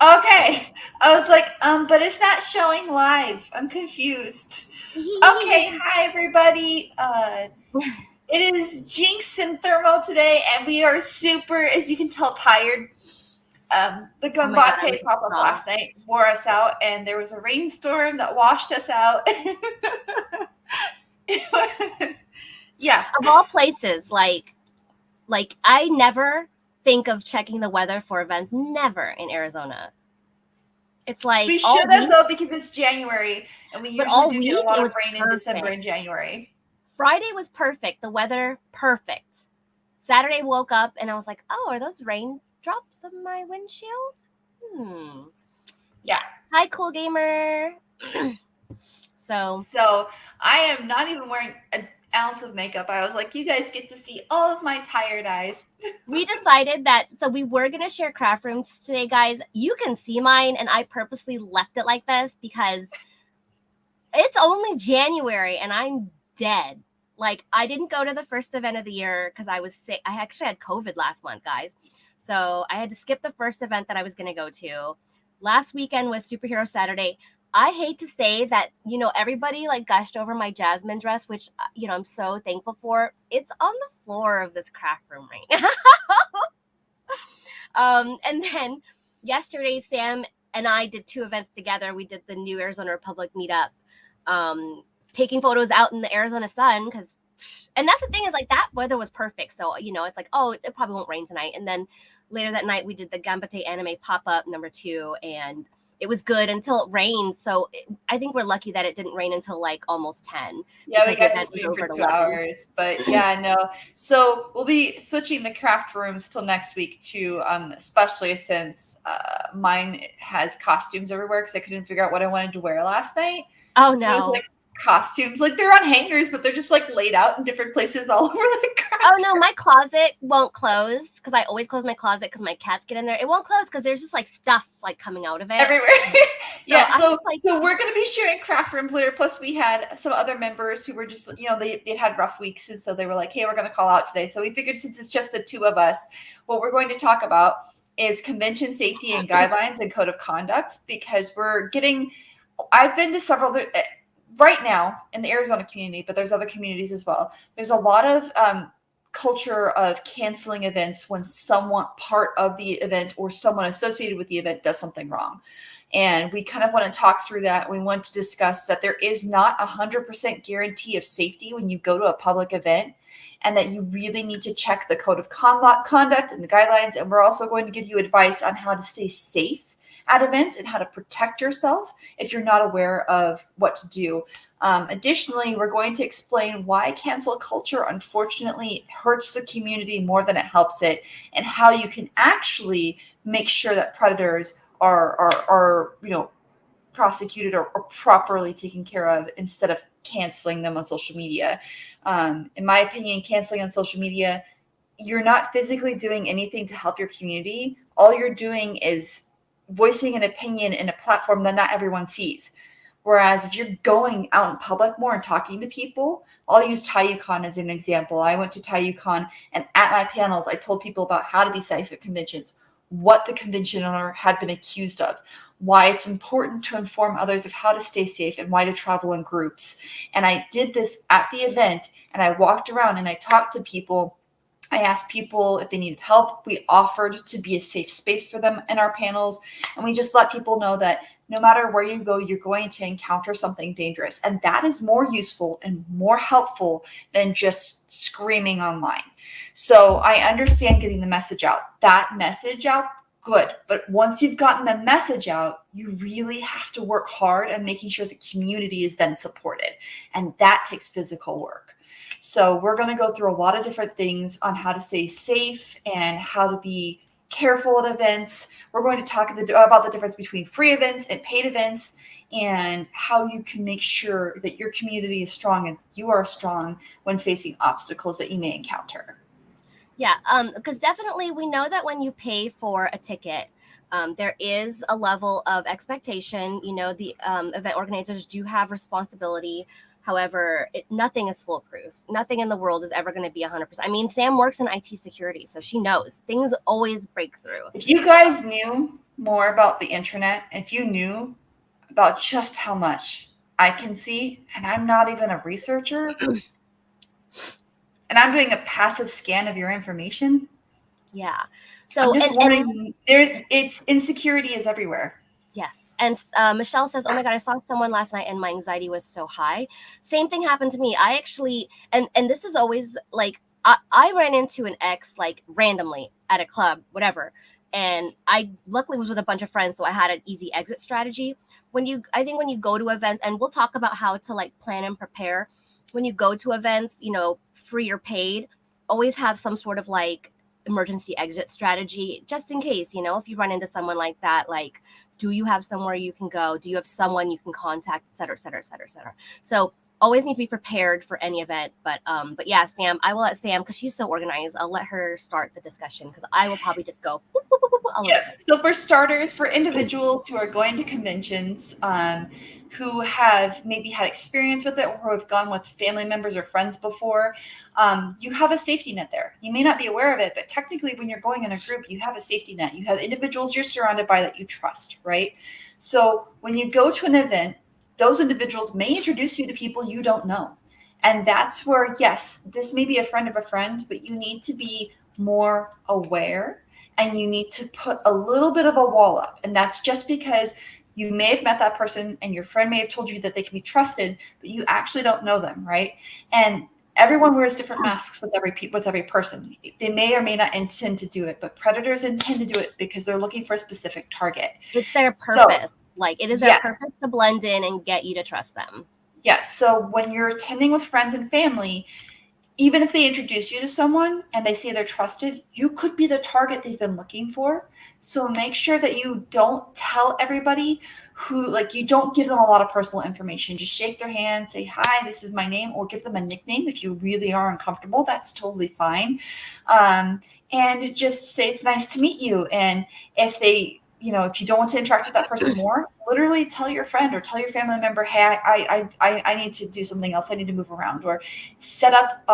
Okay. I was like, but it's not showing live. I'm confused. Okay, hi everybody. It is Jinx and Thermo today, and we are super, as you can tell, tired. The Oh my God, I'm Ganbatte Popup last exhausted. night wore us out, and there was a rainstorm that washed us out. Yeah. Of all places, like I never think of checking the weather for events. Never in Arizona. It's like We all should have, week, though, because it's January, and we but usually all do get a week lot it of was rain in December and perfect. January. Friday was perfect. The weather perfect. Saturday woke up and I was like, oh, are those raindrops on my windshield? Hmm. Yeah. Yeah. Hi, cool gamer. So So I am not even wearing an ounce of makeup. I was like, you guys get to see all of my tired eyes. we decided that we were gonna share craft rooms today, guys. You can see mine, and I purposely left it like this because it's only January and I'm dead. Like I didn't go to the first event of the year because I was sick. I actually had COVID last month, guys. So I had to skip the first event that I was gonna go to. Last weekend was Superhero Saturday. I hate to say that, everybody like gushed over my Jasmine dress, which, I'm so thankful for. It's on the floor of this craft room right now. And then yesterday, Sam and I did two events together. We did the New Arizona Republic meetup, taking photos out in the Arizona sun because. And that's the thing is like that weather was perfect. So, it's like, oh, it probably won't rain tonight. And then later that night, we did the Ganbatte Anime Popup #2, and it was good until it rained. So I think we're lucky that it didn't rain until like almost 10 Yeah, we because the got to event was stream for over at 11. 2 hours. But yeah, no. So we'll be switching the craft rooms till next week too, especially since mine has costumes everywhere because I couldn't figure out what I wanted to wear last night. Oh, So there's no. like costumes, like they're on hangers, but they're just like laid out in different places all over the craft Oh no, room. my closet won't close because I always close my closet because my cats get in there. It won't close because there's just like stuff like coming out of it. Everywhere. So Yeah, I'm so just like, so we're gonna be sharing craft rooms later. Plus, we had some other members who were just, they'd had rough weeks, and so they were like, "Hey, we're gonna call out today." So we figured since it's just the two of us, what we're going to talk about is convention safety and guidelines and code of conduct because we're getting. I've been to several right now in the Arizona community, but there's other communities as well. There's a lot of culture of canceling events when someone part of the event or someone associated with the event does something wrong. And we kind of want to talk through that. We want to discuss that there is not 100% guarantee of safety when you go to a public event, and that you really need to check the code of conduct and the guidelines. And we're also going to give you advice on how to stay safe at events and how to protect yourself if you're not aware of what to do. Additionally, we're going to explain why cancel culture unfortunately hurts the community more than it helps it, and how you can actually make sure that predators are prosecuted or properly taken care of instead of canceling them on social media. In my opinion, canceling on social media, you're not physically doing anything to help your community. All you're doing is voicing an opinion in a platform that not everyone sees. Whereas if you're going out in public more and talking to people, I'll use TayuCon as an example. I went to TayuCon, and at my panels, I told people about how to be safe at conventions, what the convention owner had been accused of, why it's important to inform others of how to stay safe and why to travel in groups. And I did this at the event, and I walked around and I talked to people. I asked people if they needed help. We offered to be a safe space for them in our panels. And we just let people know that no matter where you go, you're going to encounter something dangerous. And that is more useful and more helpful than just screaming online. So I understand getting the message out. That message out, good. But once you've gotten the message out, you really have to work hard at making sure the community is then supported. And that takes physical work. So we're going to go through a lot of different things on how to stay safe and how to be careful at events. We're going to talk about the difference between free events and paid events, and how you can make sure that your community is strong and you are strong when facing obstacles that you may encounter. yeah, because definitely we know that when you pay for a ticket, there is a level of expectation. The event organizers do have responsibility. However, nothing is foolproof. Nothing in the world is ever going to be 100%. I mean, Sam works in IT security, so she knows things always break through. If you guys knew more about the internet, if you knew about just how much I can see, and I'm not even a researcher, and I'm doing a passive scan of your information, Yeah. I'm So just and warning you, it's insecurity is everywhere. yes. And Michelle says, "Oh my god, I saw someone last night and my anxiety was so high." Same thing happened to me. I actually and this is always like I ran into an ex like randomly at a club, whatever. And I luckily was with a bunch of friends, so I had an easy exit strategy. I think when you go to events, and we'll talk about how to like plan and prepare when you go to events, free or paid, always have some sort of like emergency exit strategy just in case, if you run into someone like that, like do you have somewhere you can go? Do you have someone you can contact, et cetera, et cetera, et cetera, et cetera. So always need to be prepared for any event. But yeah, Sam, I will let Sam, because she's so organized, I'll let her start the discussion because I will probably just go whoop, whoop, whoop, whoop, all over Yeah. this. So for starters, for individuals who are going to conventions, who have maybe had experience with it or who have gone with family members or friends before, you have a safety net there. You may not be aware of it, but technically, when you're going in a group, you have a safety net. You have individuals you're surrounded by that you trust, right? So when you go to an event, those individuals may introduce you to people you don't know. And that's where, yes, this may be a friend of a friend, but you need to be more aware and you need to put a little bit of a wall up. And that's just because you may have met that person and your friend may have told you that they can be trusted, but you actually don't know them, right? And everyone wears different masks with every person. They may or may not intend to do it, but predators intend to do it because they're looking for a specific target. It's their So, purpose. Like it is their yes, purpose to blend in and get you to trust them. yes. So when you're attending with friends and family, even if they introduce you to someone and they say they're trusted, you could be the target they've been looking for. So make sure that you don't tell everybody who, like, you don't give them a lot of personal information. Just shake their hand, say, "Hi, this is my name," or give them a nickname if you really are uncomfortable. That's totally fine. Um, and just say, "It's nice to meet you." And if they, if you don't want to interact with that person more, literally tell your friend or tell your family member, "Hey, I need to do something else. I need to move around," or set up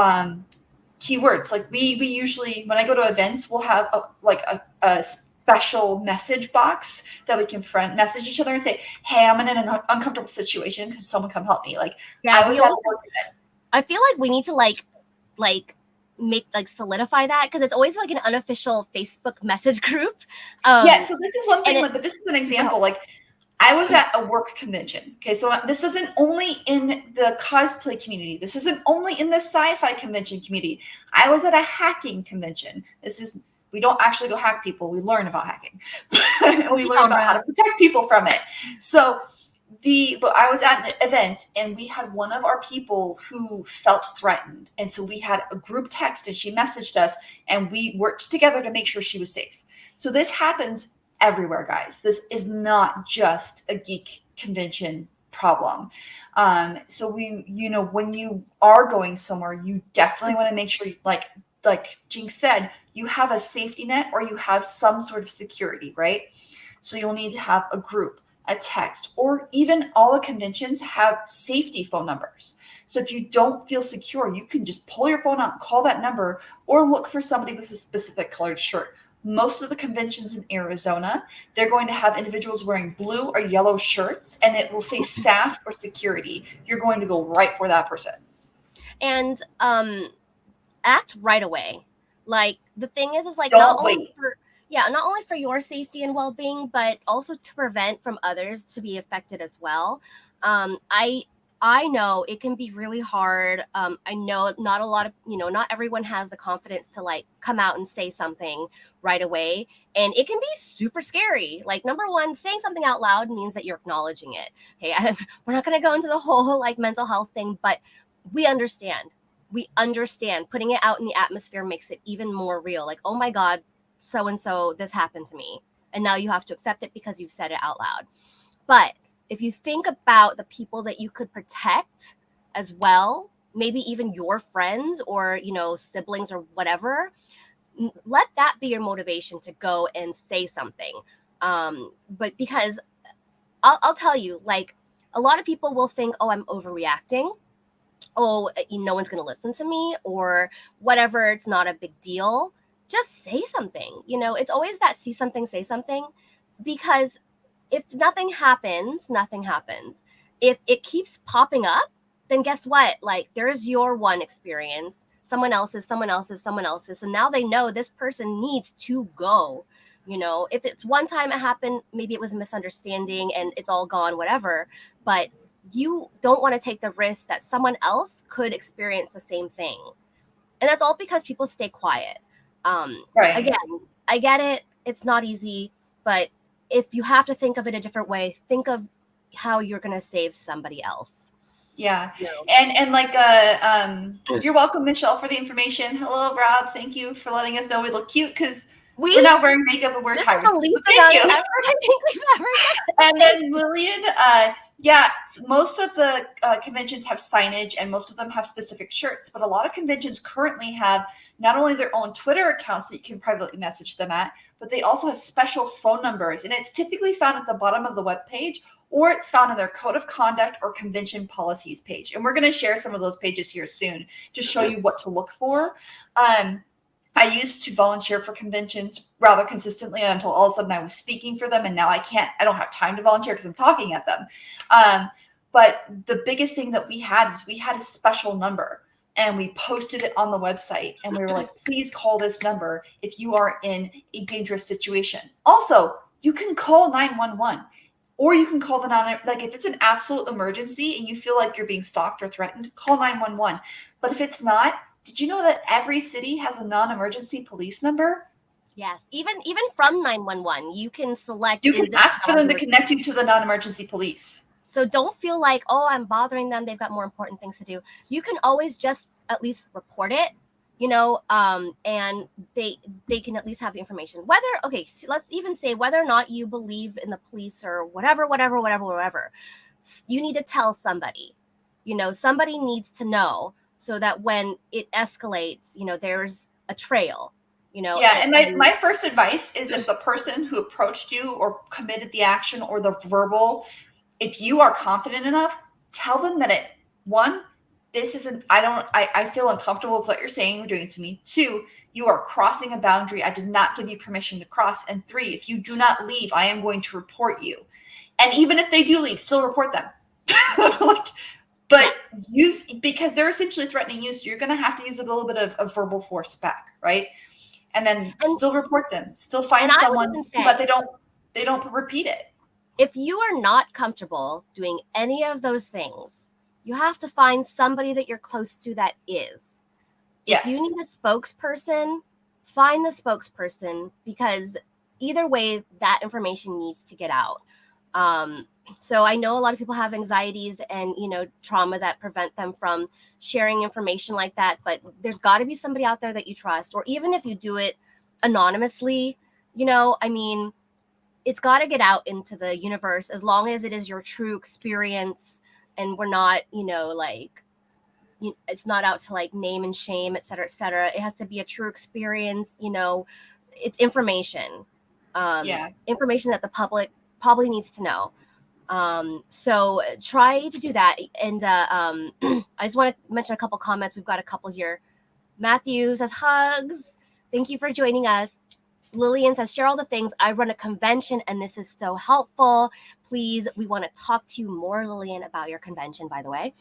keywords. Like we usually, when I go to events, we'll have a special message box that we can message each other and say, "Hey, I'm in an uncomfortable situation. Because someone come help me." Like Yeah, I we was at always work. I feel like we need to like make like solidify that because it's always like an unofficial Facebook message group. Yeah, so this is one And thing, it like, but this is an go ahead. example. Like I was at a work convention. Okay, so this isn't only in the cosplay community. This isn't only in the sci-fi convention community. I was at a hacking convention. We don't actually go hack people. We learn about hacking. And we Cookie learn about how to Sombra. protect people from it. So but I was at an event and we had one of our people who felt threatened. And so we had a group text and she messaged us and we worked together to make sure she was safe. So this happens everywhere, guys. This is not just a geek convention problem. So when you are going somewhere, you definitely want to make sure, like Jinx said, you have a safety net or you have some sort of security, right? So you'll need to have a group, a text, or even all the conventions have safety phone numbers. So if you don't feel secure, you can just pull your phone out and call that number or look for somebody with a specific colored shirt. Most of the conventions in Arizona, they're going to have individuals wearing blue or yellow shirts and it will say staff or security. You're going to go right for that person. And act right away. Like the thing is like Don't wait. not only for your safety and well-being, but also to prevent from others to be affected as well. I know it can be really hard. I know not a lot of, not everyone has the confidence to like come out and say something right away. And it can be super scary. Like, number one, saying something out loud means that you're acknowledging it. Okay. We're not going to go into the whole like mental health thing, but we understand. We understand putting it out in the atmosphere makes it even more real. Like, oh my God, so and so, this happened to me. And now you have to accept it because you've said it out loud. But if you think about the people that you could protect as well, maybe even your friends or, siblings or whatever, let that be your motivation to go and say something. But because I'll tell you, like, a lot of people will think, oh, I'm overreacting. Oh, no one's going to listen to me or whatever. It's not a big deal. Just say something. It's always that see something, say something. because if nothing happens, nothing happens. If it keeps popping up, then guess what? Like, there's your one experience, someone else's, someone else's, someone else's. So now they know this person needs to go. If it's one time it happened, maybe it was a misunderstanding and it's all gone, whatever. But you don't want to take the risk that someone else could experience the same thing. And that's all because people stay quiet. Right. Again, I get it. It's not easy, but if you have to think of it a different way, think of how you're going to save somebody else. Yeah. And like, you're welcome, Michelle, for the information. Hello, Rob. Thank you for letting us know we look cute because we're not wearing makeup and we're tired. This is the least Thank you. effort I think we've ever done. And then Lillian, yeah, most of the conventions have signage and most of them have specific shirts, but a lot of conventions currently have not only their own Twitter accounts that you can privately message them at, but they also have special phone numbers. And it's typically found at the bottom of the webpage, or it's found in their code of conduct or convention policies page. And we're going to share some of those pages here soon to show you what to look for. I used to volunteer for conventions rather consistently until all of a sudden I was speaking for them. And now I don't have time to volunteer because I'm talking at them. But the biggest thing that we had was we had a special number and we posted it on the website. And we were like, please call this number if you are in a dangerous situation. Also, you can call 911 or you can call like if it's an absolute emergency and you feel like you're being stalked or threatened, call 911. But if it's not, did you know that every city has a non-emergency police number? Yes, even from 911, you can select. You can ask for them to connect you to the non-emergency police. So don't feel like, oh, I'm bothering them. They've got more important things to do. You can always just at least report it, and they can at least have the information. So let's even say whether or not you believe in the police or whatever, you need to tell somebody. Somebody needs to know so that when it escalates, there's a trail. Yeah, and my first advice is if the person who approached you or committed the action or the verbal, if you are confident enough, tell them that this isn't, I feel uncomfortable with what you're saying or doing to me. 2, you are crossing a boundary I did not give you permission to cross. And 3, if you do not leave, I am going to report you. And even if they do leave, still report them. Because they're essentially threatening you, so you're going to have to use a little bit of verbal force back, right? And then still report them, still find someone, but they don't repeat it. If you are not comfortable doing any of those things, you have to find somebody that you're close to that is. Yes. If you need a spokesperson, find the spokesperson, because either way, that information needs to get out. So I know a lot of people have anxieties and, trauma that prevent them from sharing information like that. But there's got to be somebody out there that you trust, or even if you do it anonymously, it's got to get out into the universe as long as it is your true experience. And we're not, it's not out to like name and shame, et cetera, et cetera. It has to be a true experience. It's information, information that the public probably needs to know. So try to do that. And I just want to mention a couple comments. We've got a couple here. Matthew says, hugs. Thank you for joining us. Lillian says, share all the things. I run a convention and this is so helpful. Please, we want to talk to you more, Lillian, about your convention, by the way.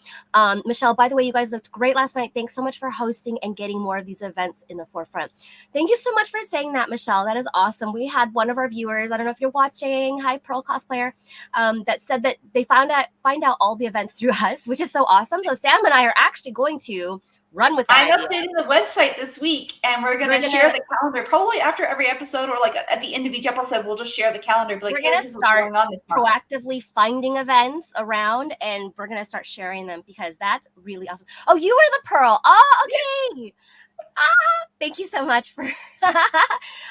Michelle, by the way, you guys looked great last night. Thanks so much for hosting and getting more of these events in the forefront. Thank you so much for saying that, Michelle. That is awesome. We had one of our viewers, I don't know if you're watching, hi, Pearl Cosplayer, that said that they find out all the events through us, which is so awesome. So Sam and I are actually going to run with that. I'm updating the website this week, and we're going to share the calendar probably after every episode, or like at the end of each episode, we'll just share the calendar. Like, we're going to start proactively finding events around, and we're going to start sharing them because that's really awesome. Oh, you were the Pearl. Oh, okay. Thank you so much for.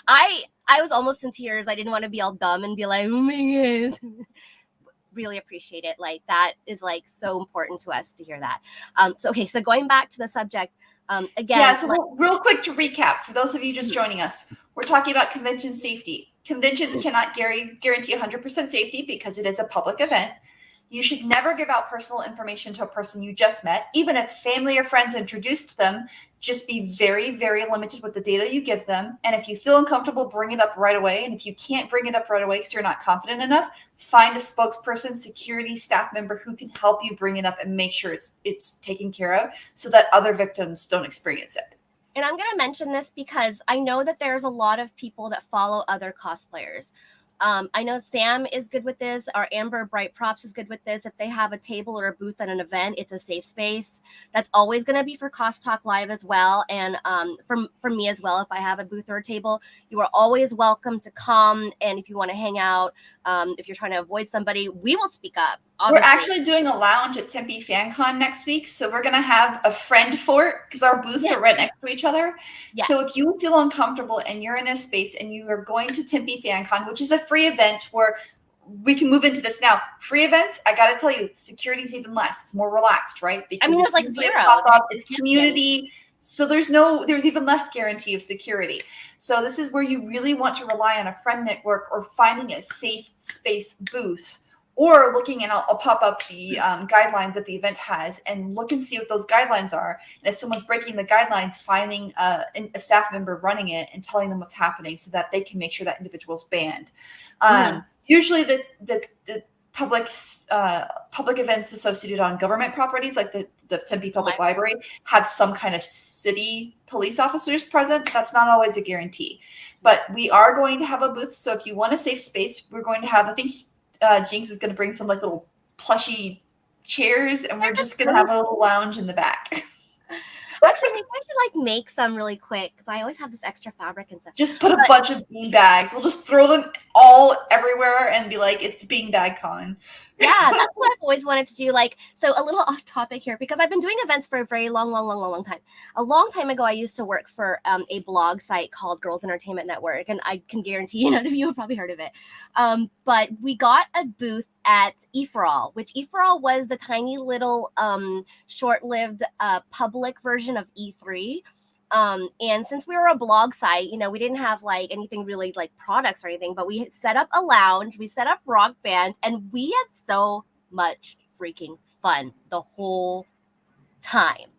I was almost in tears. I didn't want to be all dumb and be like, oh my God. Really appreciate it. Like, that is like so important to us to hear that. So going back to the subject again. Yeah, so real quick to recap for those of you just joining us, we're talking about convention safety. Conventions cannot guarantee 100% safety because it is a public event. You should never give out personal information to a person you just met, even if family or friends introduced them. Just be very, very limited with the data you give them. And if you feel uncomfortable, bring it up right away. And if you can't bring it up right away because you're not confident enough, find a spokesperson, security staff member who can help you bring it up and make sure it's taken care of so that other victims don't experience it. And I'm going to mention this because I know that there's a lot of people that follow other cosplayers. I know Sam is good with this, or Amber Bright Props is good with this. If they have a table or a booth at an event, it's a safe space. That's always going to be for CosTalk Live as well. And for me as well, if I have a booth or a table, you are always welcome to come. And if you want to hang out, if you're trying to avoid somebody, we will speak up. Obviously. We're actually doing a lounge at Tempe FanCon next week. So we're going to have a friend fort because our booths are right next to each other. Yeah. So if you feel uncomfortable and you're in a space and you are going to Tempe FanCon, which is a free event where we can move into this now. Free events, I got to tell you, security's even less. It's more relaxed, right? Because there's like zero. It's community. So there's even less guarantee of security. So this is where you really want to rely on a friend network or finding a safe space booth, or looking, and I'll pop up the guidelines that the event has and look and see what those guidelines are. And if someone's breaking the guidelines, finding a staff member running it and telling them what's happening so that they can make sure that individual's banned. Usually the public events associated on government properties, like the Tempe Public Library, have some kind of city police officers present. But that's not always a guarantee. But we are going to have a booth. So if you want a safe space, we're going to have, I think, Jinx is going to bring some like little plushy chairs, and we're just going to have a little lounge in the back. Actually, maybe I should like make some really quick because I always have this extra fabric and stuff. Just put a bunch of bean bags. We'll just throw them all everywhere and be like, it's beanbag con. Yeah, that's what I've always wanted to do. Like, so a little off topic here, because I've been doing events for a very long time. A long time ago, I used to work for a blog site called Girls Entertainment Network, and I can guarantee none of you have probably heard of it. But we got a booth at E4All, which E4All was the tiny little short-lived public version of E3. And since we were a blog site, we didn't have like anything really like products or anything, but we set up a lounge, we set up Rock Band, and we had so much freaking fun the whole time.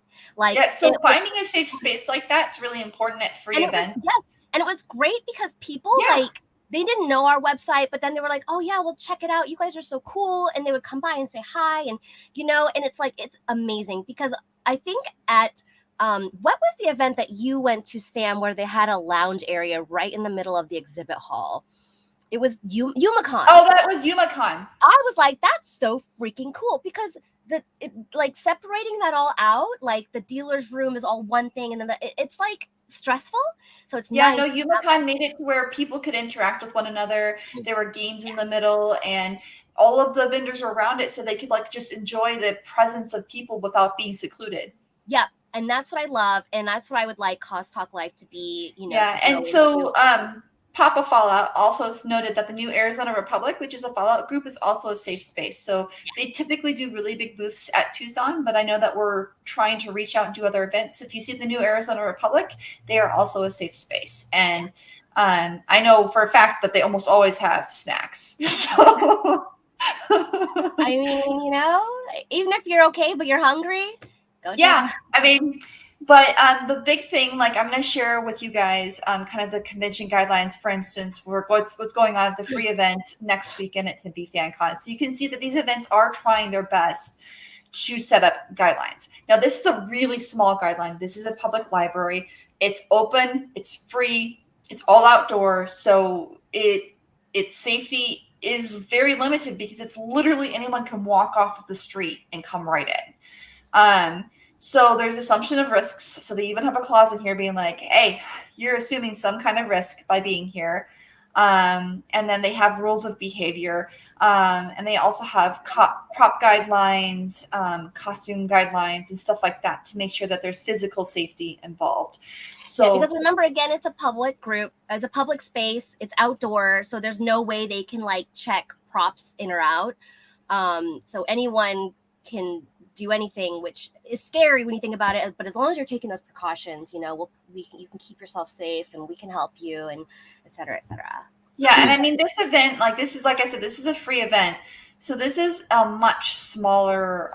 So finding a safe space like that's really important at free events. And it was great because people they didn't know our website, but then they were like, oh yeah, well, check it out. You guys are so cool. And they would come by and say hi. And, and it's like, it's amazing because I think at, what was the event that you went to, Sam, where they had a lounge area right in the middle of the exhibit hall? It was YumaCon. Oh, that was YumaCon. I was like, that's so freaking cool because separating that all out, like the dealer's room is all one thing. And then it's like stressful. So it's nice. No, YumaCon made it to where people could interact with one another. There were games in the middle and all of the vendors were around it so they could like just enjoy the presence of people without being secluded. Yep. And that's what I love. And that's what I would like CosTalk Live to be, And so Papa Fallout also noted that the new Arizona Republic, which is a Fallout group, is also a safe space. So they typically do really big booths at Tucson, but I know that we're trying to reach out and do other events. If you see the new Arizona Republic, they are also a safe space. And I know for a fact that they almost always have snacks. So I mean, even if you're okay, but you're hungry, go down. Yeah, I mean, but the big thing, like I'm going to share with you guys kind of the convention guidelines, for instance, what's going on at the free event next weekend at Tempe FanCon. So you can see that these events are trying their best to set up guidelines. Now, this is a really small guideline. This is a public library. It's open. It's free. It's all outdoor. So its safety is very limited because it's literally anyone can walk off of the street and come right in. So there's assumption of risks. So they even have a clause in here being like, hey, you're assuming some kind of risk by being here. And then they have rules of behavior. And they also have prop guidelines, costume guidelines, and stuff like that to make sure that there's physical safety involved. So because remember, again, it's a public group, it's a public space, it's outdoor. So there's no way they can like check props in or out. So anyone can do anything, which is scary when you think about it. But as long as you're taking those precautions, you can keep yourself safe, and we can help you, and et cetera, et cetera. Yeah, and I mean, this event, like I said, this is a free event. So this is a much smaller,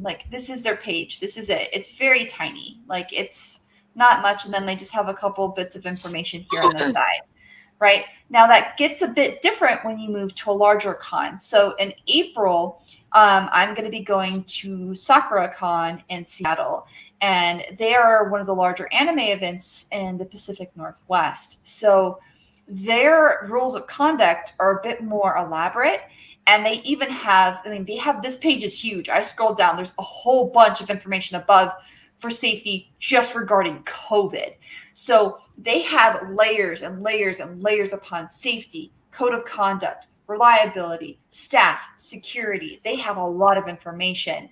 like this is their page. This is it. It's very tiny. Like it's not much. And then they just have a couple bits of information here on the side, right? Now that gets a bit different when you move to a larger con. So in April, I'm going to be going to Sakura Con in Seattle. And they are one of the larger anime events in the Pacific Northwest. So their rules of conduct are a bit more elaborate. And they even have, I mean, they have, this page is huge. I scrolled down, there's a whole bunch of information above for safety just regarding COVID. So they have layers and layers and layers upon safety, code of conduct, reliability, staff, security. They have a lot of information.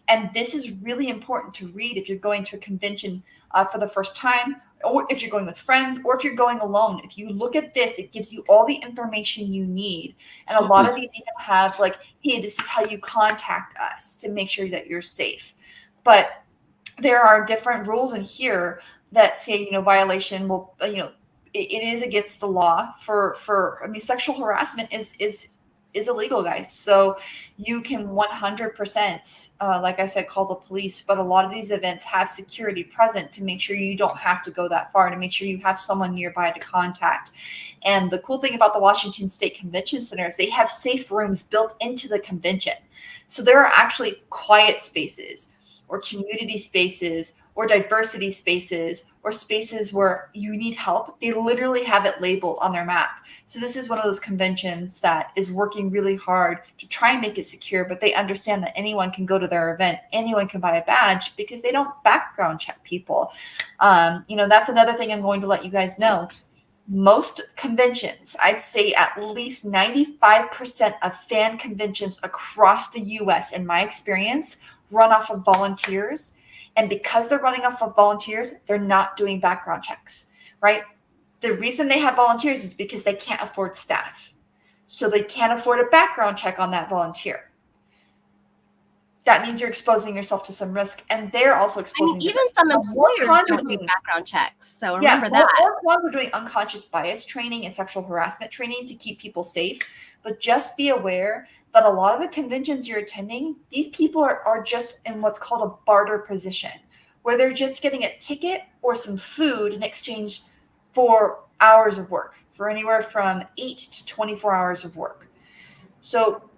And this is really important to read if you're going to a convention for the first time, or if you're going with friends, or if you're going alone. If you look at this, it gives you all the information you need. And a lot of these even have like, hey, this is how you contact us to make sure that you're safe. But there are different rules in here that say, you know, violation will, you know, it is against the law for, I mean, sexual harassment is illegal, guys. So you can 100%, like I said, call the police. But a lot of these events have security present to make sure you don't have to go that far, to make sure you have someone nearby to contact. And the cool thing about the Washington State Convention Center is they have safe rooms built into the convention. So there are actually quiet spaces or community spaces or diversity spaces or spaces where you need help. They literally have it labeled on their map. So this is one of those conventions that is working really hard to try and make it secure, but they understand that anyone can go to their event, anyone can buy a badge because they don't background check people. You know, that's another thing I'm going to let you guys know. Most conventions, I'd say at least 95% of fan conventions across the US, in my experience, run off of volunteers. And because they're running off of volunteers, they're not doing background checks, right? The reason they have volunteers is because they can't afford staff. So they can't afford a background check on that volunteer. That means you're exposing yourself to some risk, and they're also exposing. I mean, even some employers don't do background checks, so remember that. More cons are doing unconscious bias training and sexual harassment training to keep people safe. But just be aware that a lot of the conventions you're attending, these people are just in what's called a barter position, where they're just getting a ticket or some food in exchange for hours of work, for anywhere from 8 to 24 hours of work. So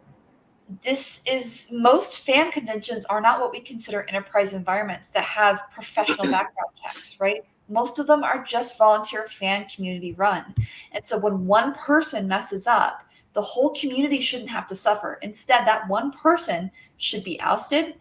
this is, most fan conventions are not what we consider enterprise environments that have professional background checks, right? Most of them are just volunteer fan community run. And so when one person messes up, the whole community shouldn't have to suffer. Instead, that one person should be ousted.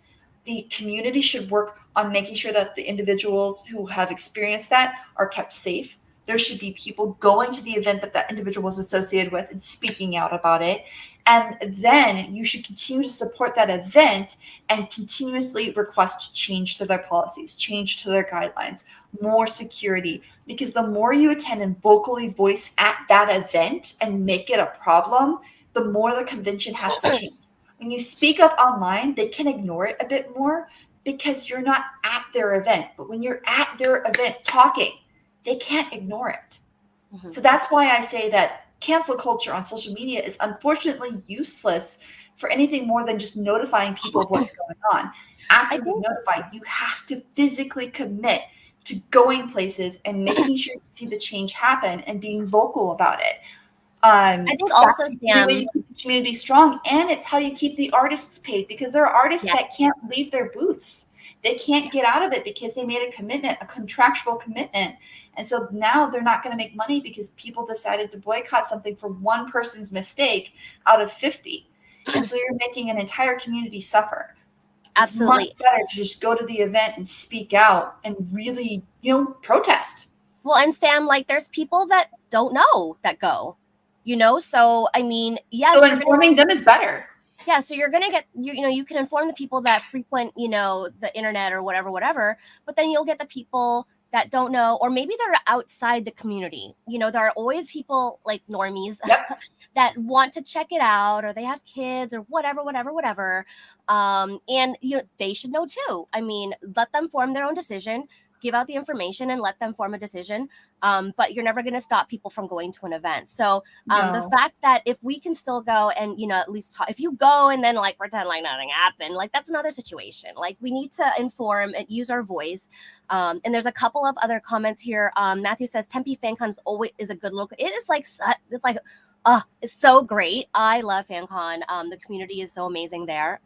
The community should work on making sure that the individuals who have experienced that are kept safe. There should be people going to the event that that individual was associated with and speaking out about it. And then you should continue to support that event and continuously request change to their policies, change to their guidelines, more security. Because the more you attend and vocally voice at that event and make it a problem, the more the convention has to change. When you speak up online, they can ignore it a bit more because you're not at their event. But when you're at their event talking, they can't ignore it. Mm-hmm. So that's why I say that cancel culture on social media is unfortunately useless for anything more than just notifying people of what's going on. After you're notified, you have to physically commit to going places and making sure you see the change happen and being vocal about it. I think also, Sam, the way you keep the community strong, and it's how you keep the artists paid, because there are artists that can't leave their booths. They can't get out of it because they made a commitment, a contractual commitment. And so now they're not going to make money because people decided to boycott something for one person's mistake out of 50. And so you're making an entire community suffer. Absolutely. It's much better to just go to the event and speak out and really, you know, protest. Well, and Sam, like, there's people that don't know that go, you know? So, I mean, yes. So informing them is better. Yeah, so you're gonna get you know, you can inform the people that frequent, you know, the internet or whatever, but then you'll get the people that don't know, or maybe they're outside the community. You know, there are always people like normies that want to check it out, or they have kids or whatever. And you know, they should know too. I mean, let them form their own decision. give out the information and let them form a decision. But you're never going to stop people from going to an event. So the No. fact that if we can still go and, at least talk, if you go and then like pretend like nothing happened, like that's another situation. Like we need to inform and use our voice. And there's a couple of other comments here. Matthew says Tempe FanCon is a good look. It is like, it's so great. I love FanCon. The community is so amazing there.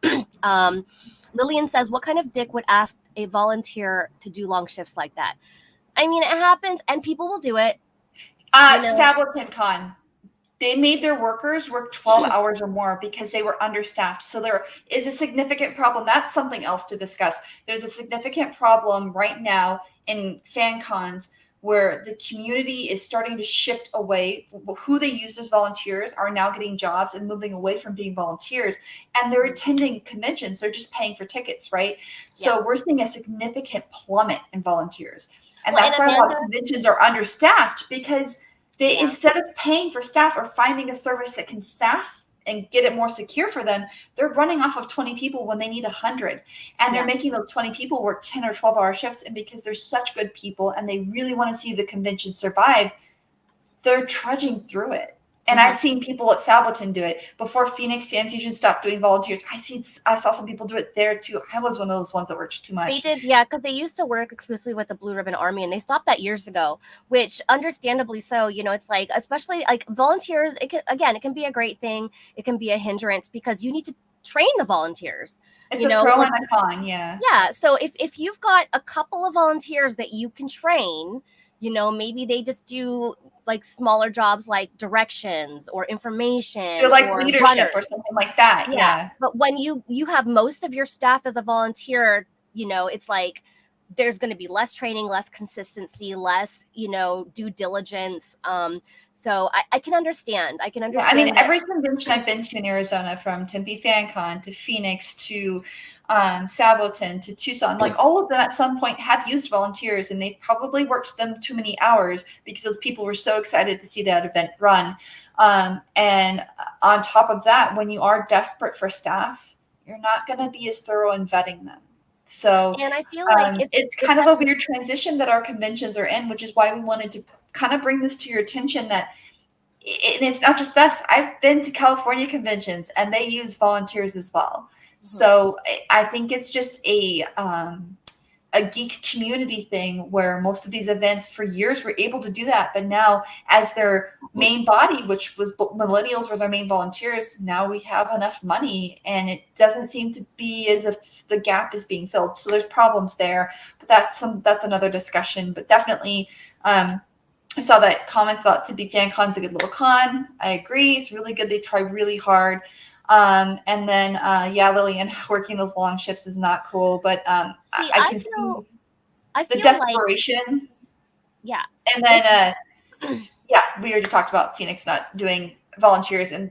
Lillian says, what kind of dick would ask a volunteer to do long shifts like that? I mean, it happens and people will do it. Sableton Con. They made their workers work 12 hours or more because they were understaffed. So there is a significant problem. That's something else to discuss. There's a significant problem right now in fan cons where the community is starting to shift away. Who they used as volunteers are now getting jobs and moving away from being volunteers. And they're attending conventions. They're just paying for tickets, right? So we're seeing a significant plummet in volunteers. And that's why a lot of conventions are understaffed, because they, instead of paying for staff or finding a service that can staff and get it more secure for them, they're running off of 20 people when they need 100. And they're making those 20 people work 10 or 12-hour shifts. And because they're such good people and they really want to see the convention survive, they're trudging through it. And I've seen people at Sableton do it. Before Phoenix Fan Fusion stopped doing volunteers, I saw some people do it there too. I was one of those ones that worked too much. They did, because they used to work exclusively with the Blue Ribbon Army, and they stopped that years ago, which understandably so. It's like, especially like volunteers, it can be a great thing. It can be a hindrance because you need to train the volunteers. It's a pro and a con, yeah. Yeah, so if you've got a couple of volunteers that you can train, maybe they just do like smaller jobs like directions or information. They're like leadership or something like that. Yeah. But when you have most of your staff as a volunteer, it's like there's going to be less training, less consistency, less, due diligence. So I can understand. Yeah, I mean, every convention I've been to in Arizona, from Tempe FanCon to Phoenix to Sableton to Tucson, like all of them at some point have used volunteers, and they've probably worked them too many hours because those people were so excited to see that event run. And on top of that, when you are desperate for staff, you're not going to be as thorough in vetting them. So, and I feel like it's kind of a weird transition that our conventions are in, which is why we wanted to kind of bring this to your attention, that and it's not just us. I've been to California conventions and they use volunteers as well. So I think it's just a geek community thing where most of these events for years were able to do that. But now, as their main body, which was millennials were their main volunteers, now we have enough money and it doesn't seem to be as if the gap is being filled. So there's problems there, but that's another discussion. But definitely, I saw that comments about Tempe FanCon's a good little con. I agree. It's really good. They try really hard. And then, Lillian, working those long shifts is not cool, but I can see the desperation. Like, and then, we already talked about Phoenix not doing volunteers, and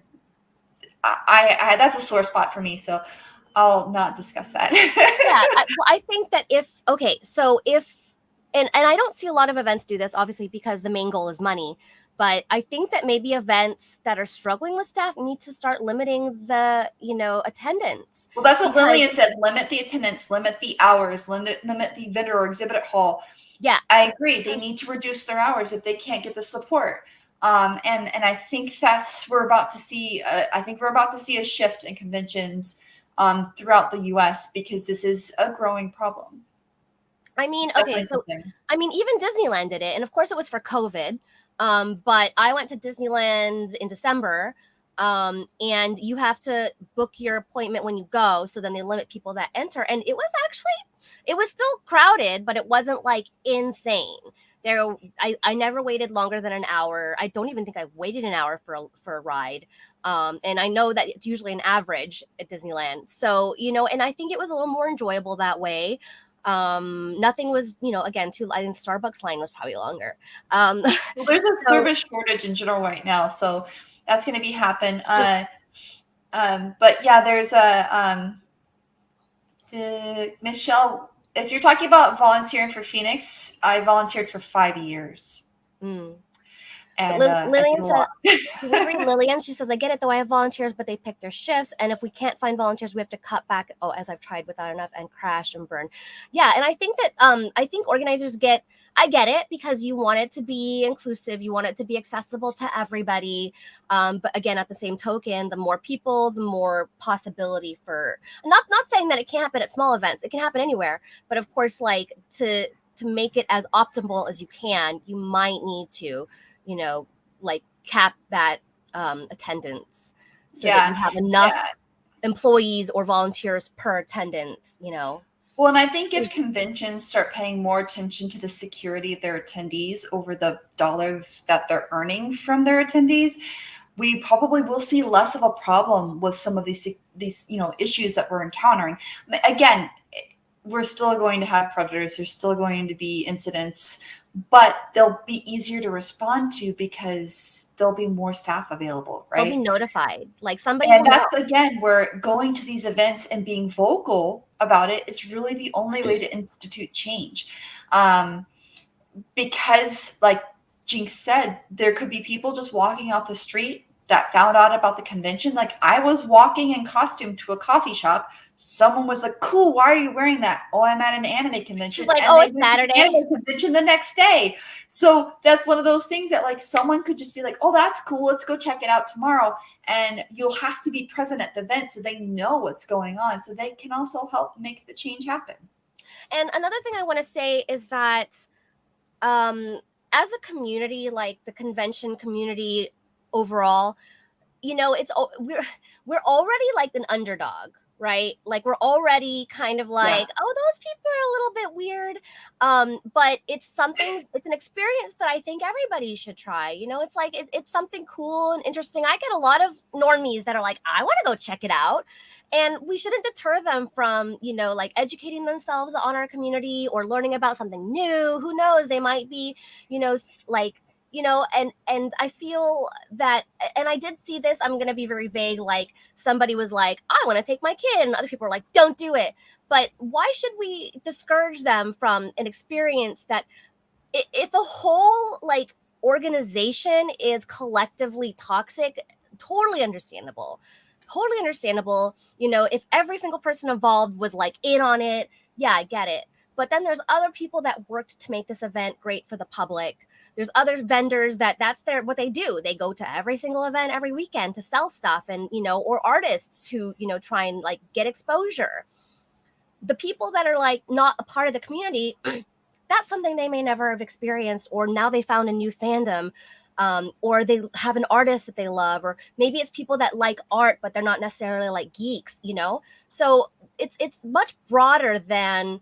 I that's a sore spot for me, so I'll not discuss that. I think that if and I don't see a lot of events do this, obviously, because the main goal is money. But I think that maybe events that are struggling with staff need to start limiting the, attendance. Well, that's what Lillian said. Limit the attendance, limit the hours, limit the vendor or exhibit hall. Yeah, I agree. They need to reduce their hours if they can't get the support. And I think we're about to see. I think we're about to see a shift in conventions throughout the U.S. because this is a growing problem. I mean, even Disneyland did it, and of course it was for COVID. But I went to Disneyland in December, and you have to book your appointment when you go. So then they limit people that enter. And it was still crowded, but it wasn't like insane. I never waited longer than an hour. I don't even think I waited an hour for a ride. And I know that it's usually an average at Disneyland. So, and I think it was a little more enjoyable that way. Nothing was, again, too. I think Starbucks line was probably longer. Well, there's a service shortage in general right now, so that's going to be happen. But yeah, there's Michelle. If you're talking about volunteering for Phoenix, I volunteered for 5 years. And I did Lillian a said, lot. Lillian, she says, I get it though. I have volunteers, but they pick their shifts. And if we can't find volunteers, we have to cut back. Oh, as I've tried without enough and crash and burn. Yeah. And I think that, I think organizers I get it because you want it to be inclusive. You want it to be accessible to everybody. But again, at the same token, the more people, the more possibility for, not saying that it can't happen at small events. It can happen anywhere. But of course, like to make it as optimal as you can, you might need to, like cap that attendance so that you have enough employees or volunteers per attendance, Well, and I think if conventions start paying more attention to the security of their attendees over the dollars that they're earning from their attendees, we probably will see less of a problem with some of these issues that we're encountering. Again, we're still going to have predators. There's still going to be incidents, but they'll be easier to respond to because there'll be more staff available, right? They'll be notified. Like somebody. And that's again where going to these events and being vocal about it is really the only way to institute change. Because, like Jinx said, there could be people just walking off the street that found out about the convention. Like I was walking in costume to a coffee shop. Someone was like, "Cool, why are you wearing that?" "Oh, I'm at an anime convention." She's like, and "Oh, it's Saturday." Anime convention the next day. So that's one of those things that like someone could just be like, "Oh, that's cool. Let's go check it out tomorrow." And you'll have to be present at the event so they know what's going on, so they can also help make the change happen. And another thing I want to say is that as a community, like the convention community overall, we're already like an underdog, right? Like we're already kind of like, oh, those people are a little bit weird. But it's an experience that I think everybody should try. It's like it's something cool and interesting. I get a lot of normies that are like, I want to go check it out. And we shouldn't deter them from, like educating themselves on our community or learning about something new. Who knows? They might be, like, and I feel that, and I did see this, I'm going to be very vague. Like somebody was like, I want to take my kid. And other people are like, don't do it. But why should we discourage them from an experience that if a whole like organization is collectively toxic, totally understandable. Totally understandable. If every single person involved was like in on it, yeah, I get it. But then there's other people that worked to make this event great for the public. There's other vendors that's what they do. They go to every single event every weekend to sell stuff, and or artists who try and like get exposure. The people that are like not a part of the community, that's something they may never have experienced, or now they found a new fandom, or they have an artist that they love, or maybe it's people that like art but they're not necessarily like geeks. So it's much broader than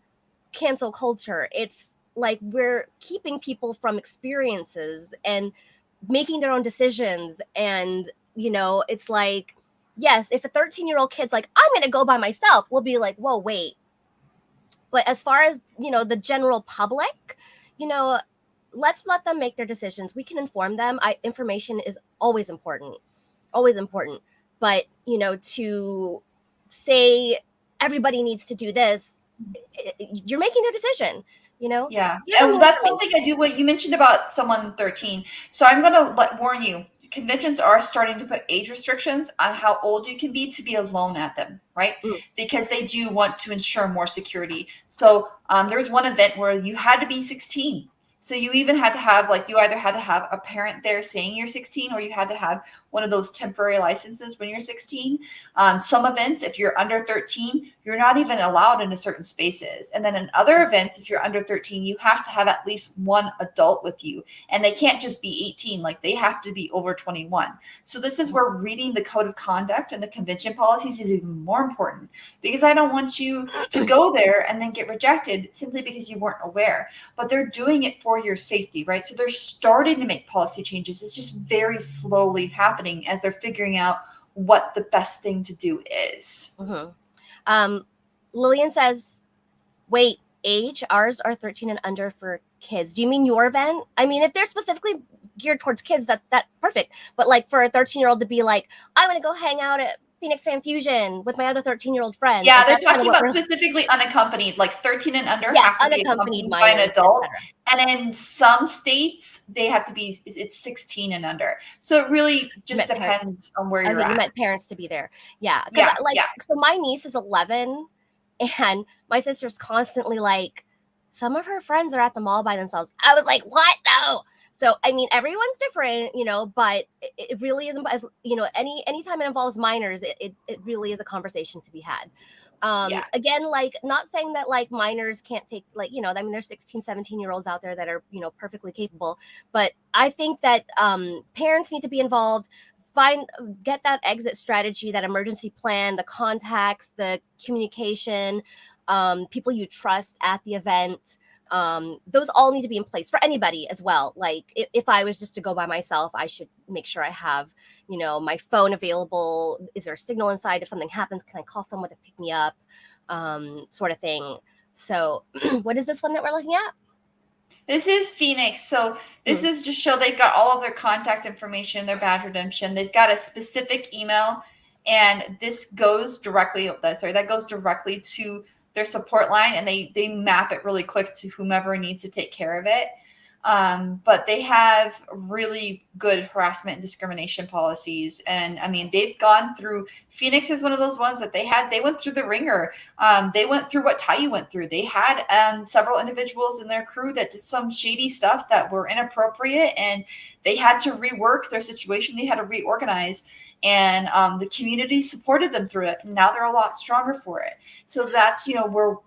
cancel culture. It's like we're keeping people from experiences and making their own decisions. And it's like, yes, if a 13-year-old kid's like, I'm gonna go by myself, we'll be like, whoa, wait. But as far as the general public, let's let them make their decisions. We can inform them. Information is always important, but to say everybody needs to do this, you're making their decision. Yeah. And that's one thing I do. What you mentioned about someone 13. So I'm going to warn you, conventions are starting to put age restrictions on how old you can be to be alone at them, right? Because they do want to ensure more security. So there was one event where you had to be 16. So you even had to have, like, you either had to have a parent there saying you're 16, or you had to have one of those temporary licenses when you're 16. Some events, if you're under 13, you're not even allowed into certain spaces. And then in other events, if you're under 13, you have to have at least one adult with you. And they can't just be 18, like they have to be over 21. So this is where reading the code of conduct and the convention policies is even more important, because I don't want you to go there and then get rejected simply because you weren't aware. But they're doing it for your safety, right? So they're starting to make policy changes. It's just very slowly happening as they're figuring out what the best thing to do is. Lillian says, wait, age? Ours are 13 and under for kids. Do you mean your event? I mean, if they're specifically geared towards kids, that perfect. But like for a 13-year-old to be like, I want to go hang out at Phoenix Fan Fusion with my other 13-year-old friends. Yeah, Like, they're that's kind of talking what about we're specifically unaccompanied, like 13 and under yes, have to be unaccompanied accompanied by an minors, adult. etc. And in some states, they have to be, it's 16 and under. So it really just depends on where you're Okay, you at. meant parents to be there. Yeah. Because Yeah, like yeah. so my niece is 11 and my sister's constantly like, some of her friends are at the mall by themselves. I was like, what? No. So I mean, everyone's different, you know, but it really isn't as you know, anytime it involves minors, it really is a conversation to be had. Yeah. Again, like not saying that like minors can't take like, you know, I mean there's 16, 17-year-olds out there that are, you know, perfectly capable, but I think that parents need to be involved. Get that exit strategy, that emergency plan, the contacts, the communication, people you trust at the event. Those all need to be in place for anybody as well. Like if I was just to go by myself, I should make sure I have, you know, my phone available. Is there a signal inside? If something happens, can I call someone to pick me up? Sort of thing. So what is this one that we're looking at? This is Phoenix. So this is just show they've got all of their contact information, their badge redemption. They've got a specific email, and this goes directly. That goes directly to their support line, and they map it really quick to whomever needs to take care of it. But they have really good harassment and discrimination policies. And I mean, they've gone through, Phoenix is one of those ones that they went through the ringer. They went through what Taiyu went through. They had several individuals in their crew that did some shady stuff that were inappropriate, and they had to rework their situation. They had to reorganize, and the community supported them through it. And now they're a lot stronger for it. So that's, you know, where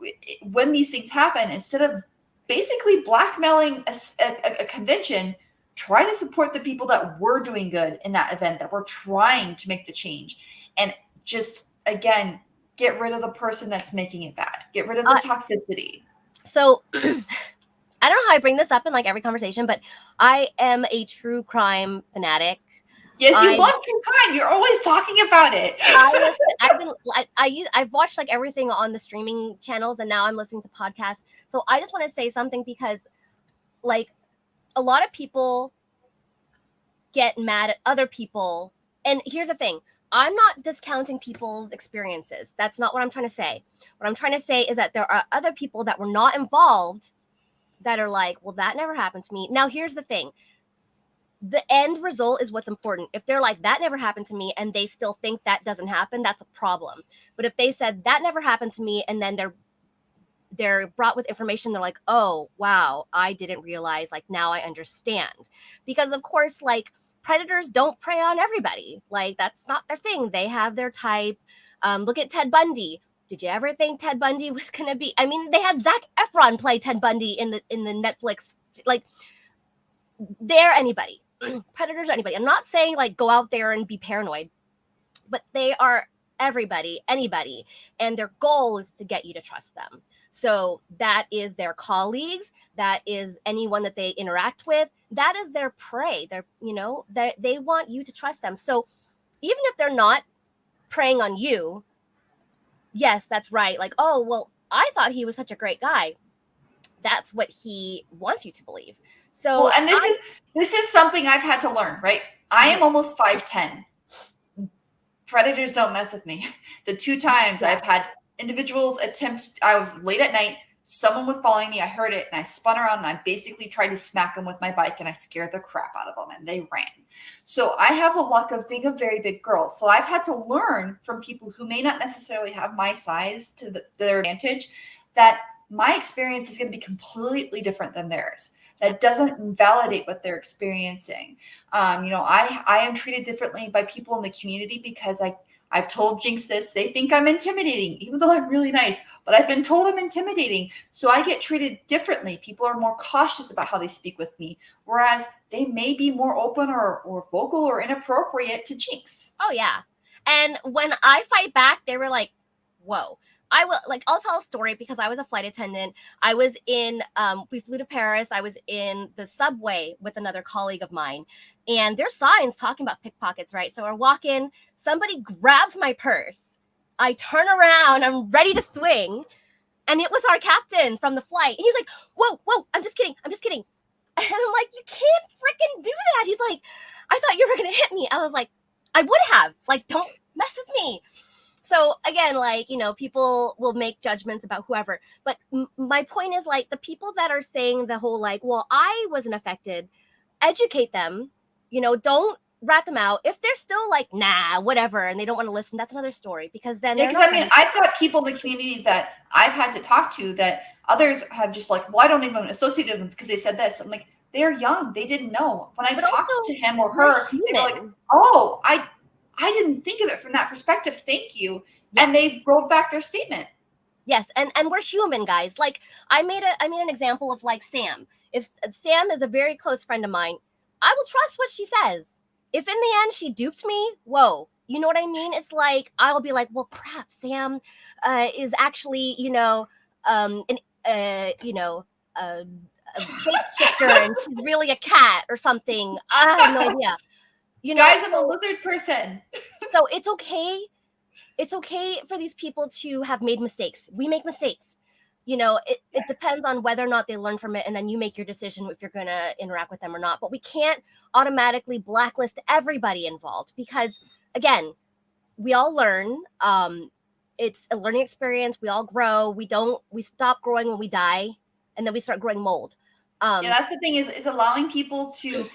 when these things happen, instead of basically blackmailing a convention, try to support the people that were doing good in that event, that were trying to make the change, and just again get rid of the person that's making it bad, get rid of the toxicity. So I don't know how I bring this up in like every conversation, but I am a true crime fanatic. Yes, you love true crime. You're always talking about it. I've watched like everything on the streaming channels, and now I'm listening to podcasts. So I just want to say something, because like a lot of people get mad at other people. And here's the thing. I'm not discounting people's experiences. That's not what I'm trying to say. What I'm trying to say is that there are other people that were not involved that are like, well, that never happened to me. Now, here's the thing. The end result is what's important. If they're like, that never happened to me, and they still think that doesn't happen, that's a problem. But if they said that never happened to me, and then they're brought with information, they're like, oh wow, I didn't realize, like now I understand. Because of course, like predators don't prey on everybody. Like that's not their thing. They have their type. Look at Ted Bundy. Did you ever think Ted Bundy was gonna be? I mean, they had Zac Efron play Ted Bundy in the Netflix. Like they're anybody. Predators are anybody. I'm not saying like go out there and be paranoid, but they are everybody, anybody, and their goal is to get you to trust them. So that is their colleagues, that is anyone that they interact with, that is their prey. They're, you know, they want you to trust them. So even if they're not preying on you, yes, that's right. Like, oh, well, I thought he was such a great guy. That's what he wants you to believe. So well, and this is something I've had to learn, right? I am almost 5'10". Predators don't mess with me. The two times I've had individuals attempt, I was late at night, someone was following me, I heard it, and I spun around and I basically tried to smack them with my bike, and I scared the crap out of them, and they ran. So I have the luck of being a very big girl. So I've had to learn from people who may not necessarily have my size to their advantage, that my experience is going to be completely different than theirs. That doesn't invalidate what they're experiencing. You know, I am treated differently by people in the community because I've told Jinx this. They think I'm intimidating, even though I'm really nice, but I've been told I'm intimidating. So I get treated differently. People are more cautious about how they speak with me, whereas they may be more open or vocal or inappropriate to Jinx. Oh, yeah. And when I fight back, they were like, whoa. I'll tell a story because I was a flight attendant. I was in, we flew to Paris. I was in the subway with another colleague of mine, and there's signs talking about pickpockets, right? So we're walking, somebody grabs my purse. I turn around, I'm ready to swing. And it was our captain from the flight. And he's like, whoa, I'm just kidding. And I'm like, you can't freaking do that. He's like, I thought you were going to hit me. I was like, I would have. Like, don't mess with me. So again, like, you know, people will make judgments about whoever, but my point is, like, the people that are saying the whole like, well, I wasn't affected, educate them, you know, don't rat them out. If they're still like, nah, whatever, and they don't want to listen, that's another story, because then Yeah, they're because not I mean, ready. I've got people in the community that I've had to talk to that others have just like, well, I don't even associate them because they said this. I'm like, they're young, they didn't know. When I But talked to also, him or we're her, they were like, human. oh, I didn't think of it from that perspective. Thank you. Yes. And they rolled back their statement. Yes, and we're human, guys. Like, I made an example of like Sam. If Sam is a very close friend of mine, I will trust what she says. If in the end she duped me, whoa, you know what I mean? It's like I will be like, well, crap, Sam is actually, you know, an you know, a shapeshifter, and she's really a cat or something. I have no idea. You know, Guys, I'm a lizard person. so it's okay. It's okay for these people to have made mistakes. We make mistakes. You know, it depends on whether or not they learn from it, and then you make your decision if you're going to interact with them or not. But we can't automatically blacklist everybody involved, because, again, we all learn. It's a learning experience. We all grow. We stop growing when we die, and then we start growing mold. Yeah, that's the thing is allowing people to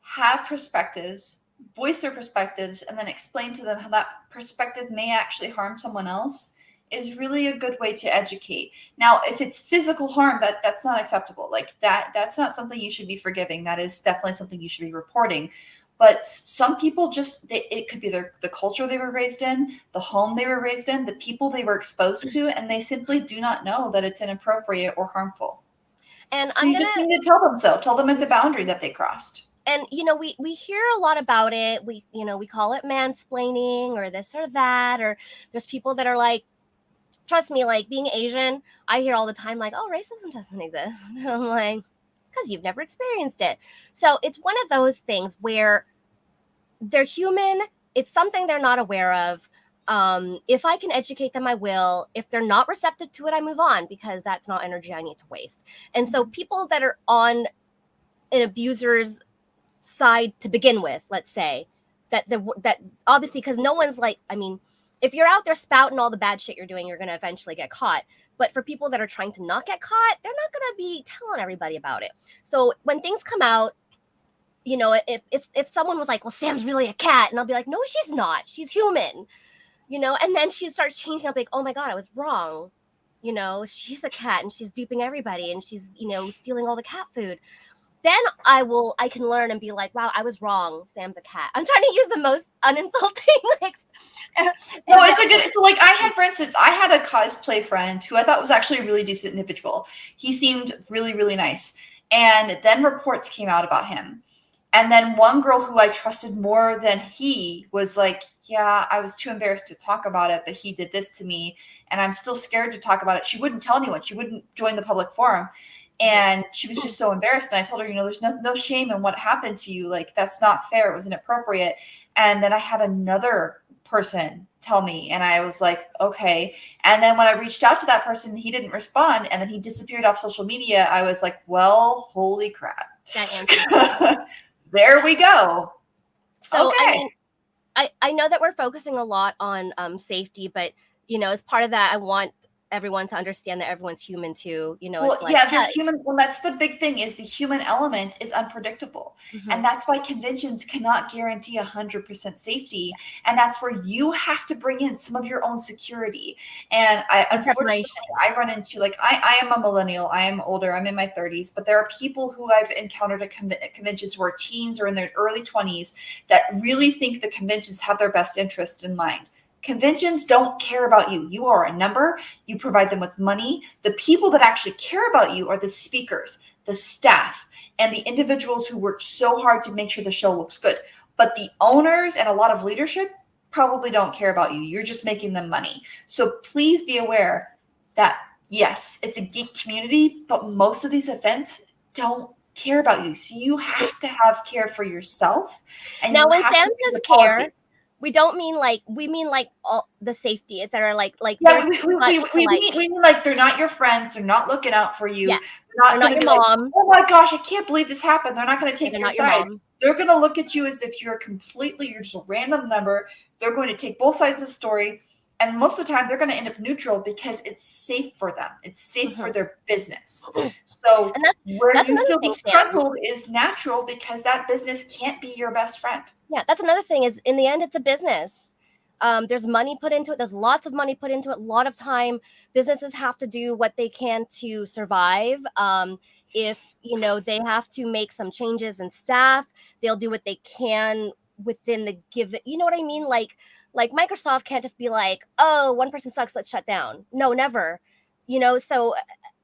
have perspectives, voice their perspectives, and then explain to them how that perspective may actually harm someone else is really a good way to educate. Now, if it's physical harm, that's not acceptable. Like that's not something you should be forgiving. That is definitely something you should be reporting. But some people just it could be the culture they were raised in, the home they were raised in, the people they were exposed to, and they simply do not know that it's inappropriate or harmful. And So you just need to tell them so. Tell them it's a boundary that they crossed. and you know, we hear a lot about it. We, you know, we call it mansplaining or this or that, or there's people that are like, trust me, like, being Asian, I hear all the time like, oh, racism doesn't exist. And I'm like, because you've never experienced it. So it's one of those things where they're human. It's something they're not aware of. If I can educate them, I will. If they're not receptive to it, I move on, because that's not energy I need to waste. And so people that are on an abuser's side to begin with, let's say, that obviously, because no one's like, I mean, if you're out there spouting all the bad shit you're doing, you're going to eventually get caught. But for people that are trying to not get caught, they're not going to be telling everybody about it. So when things come out, you know, if someone was like, well, Sam's really a cat, and I'll be like, no, she's not, she's human, you know. And then she starts changing. I'll be like, oh my god, I was wrong, you know, she's a cat and she's duping everybody, and she's, you know, stealing all the cat food. Then I can learn and be like, wow, I was wrong, Sam's a cat. I'm trying to use the most uninsulting like no, it's a good, so like I had, for instance, I had a cosplay friend who I thought was actually a really decent individual. He seemed really, really nice. And then reports came out about him. And then one girl who I trusted more than he was like, yeah, I was too embarrassed to talk about it, but he did this to me, and I'm still scared to talk about it. She wouldn't tell anyone. She wouldn't join the public forum. And she was just so embarrassed. And I told her, you know, there's no shame in what happened to you. Like, that's not fair. It was inappropriate. And then I had another person tell me, and I was like, okay. And then when I reached out to that person, he didn't respond, and then he disappeared off social media. I was like, well, holy crap. There we go. So, okay. I mean, I know that we're focusing a lot on safety, but, you know, as part of that, I want everyone to understand that everyone's human too. You know, well, it's like, yeah, they're human. Well, that's the big thing, is the human element is unpredictable. Mm-hmm. And that's why conventions cannot guarantee 100% safety. And that's where you have to bring in some of your own security. And unfortunately, I run into, like, I am a millennial. I am older. I'm in my 30s. But there are people who I've encountered at conventions who are teens or in their early 20s that really think the conventions have their best interest in mind. Conventions don't care about you. You are a number. You provide them with money. The people that actually care about you are the speakers, the staff, and the individuals who work so hard to make sure the show looks good. But the owners and a lot of leadership probably don't care about you. You're just making them money. So please be aware that, yes, it's a geek community, but most of these events don't care about you. So you have to have care for yourself. And now, when Sam says care, we don't mean like, we mean like all the safety, etc. Like yeah, we mean like they're not your friends. They're not looking out for you. Yeah. They're not your be mom. Like, oh my gosh, I can't believe this happened. They're not going to take your side. they're going to look at you as if you're just a random number. They're going to take both sides of the story. And most of the time, they're going to end up neutral because it's safe for them. It's safe for their business. So And where that's you another feel thing, disgruntled is natural because that business can't be your best friend. Yeah, that's another thing is in the end, it's a business. There's money put into it. There's lots of money put into it. A lot of time, businesses have to do what they can to survive. If they have to make some changes in staff, they'll do what they can within the given. You know what I mean? Like Microsoft can't just be like, oh, one person sucks, let's shut down. No, never. So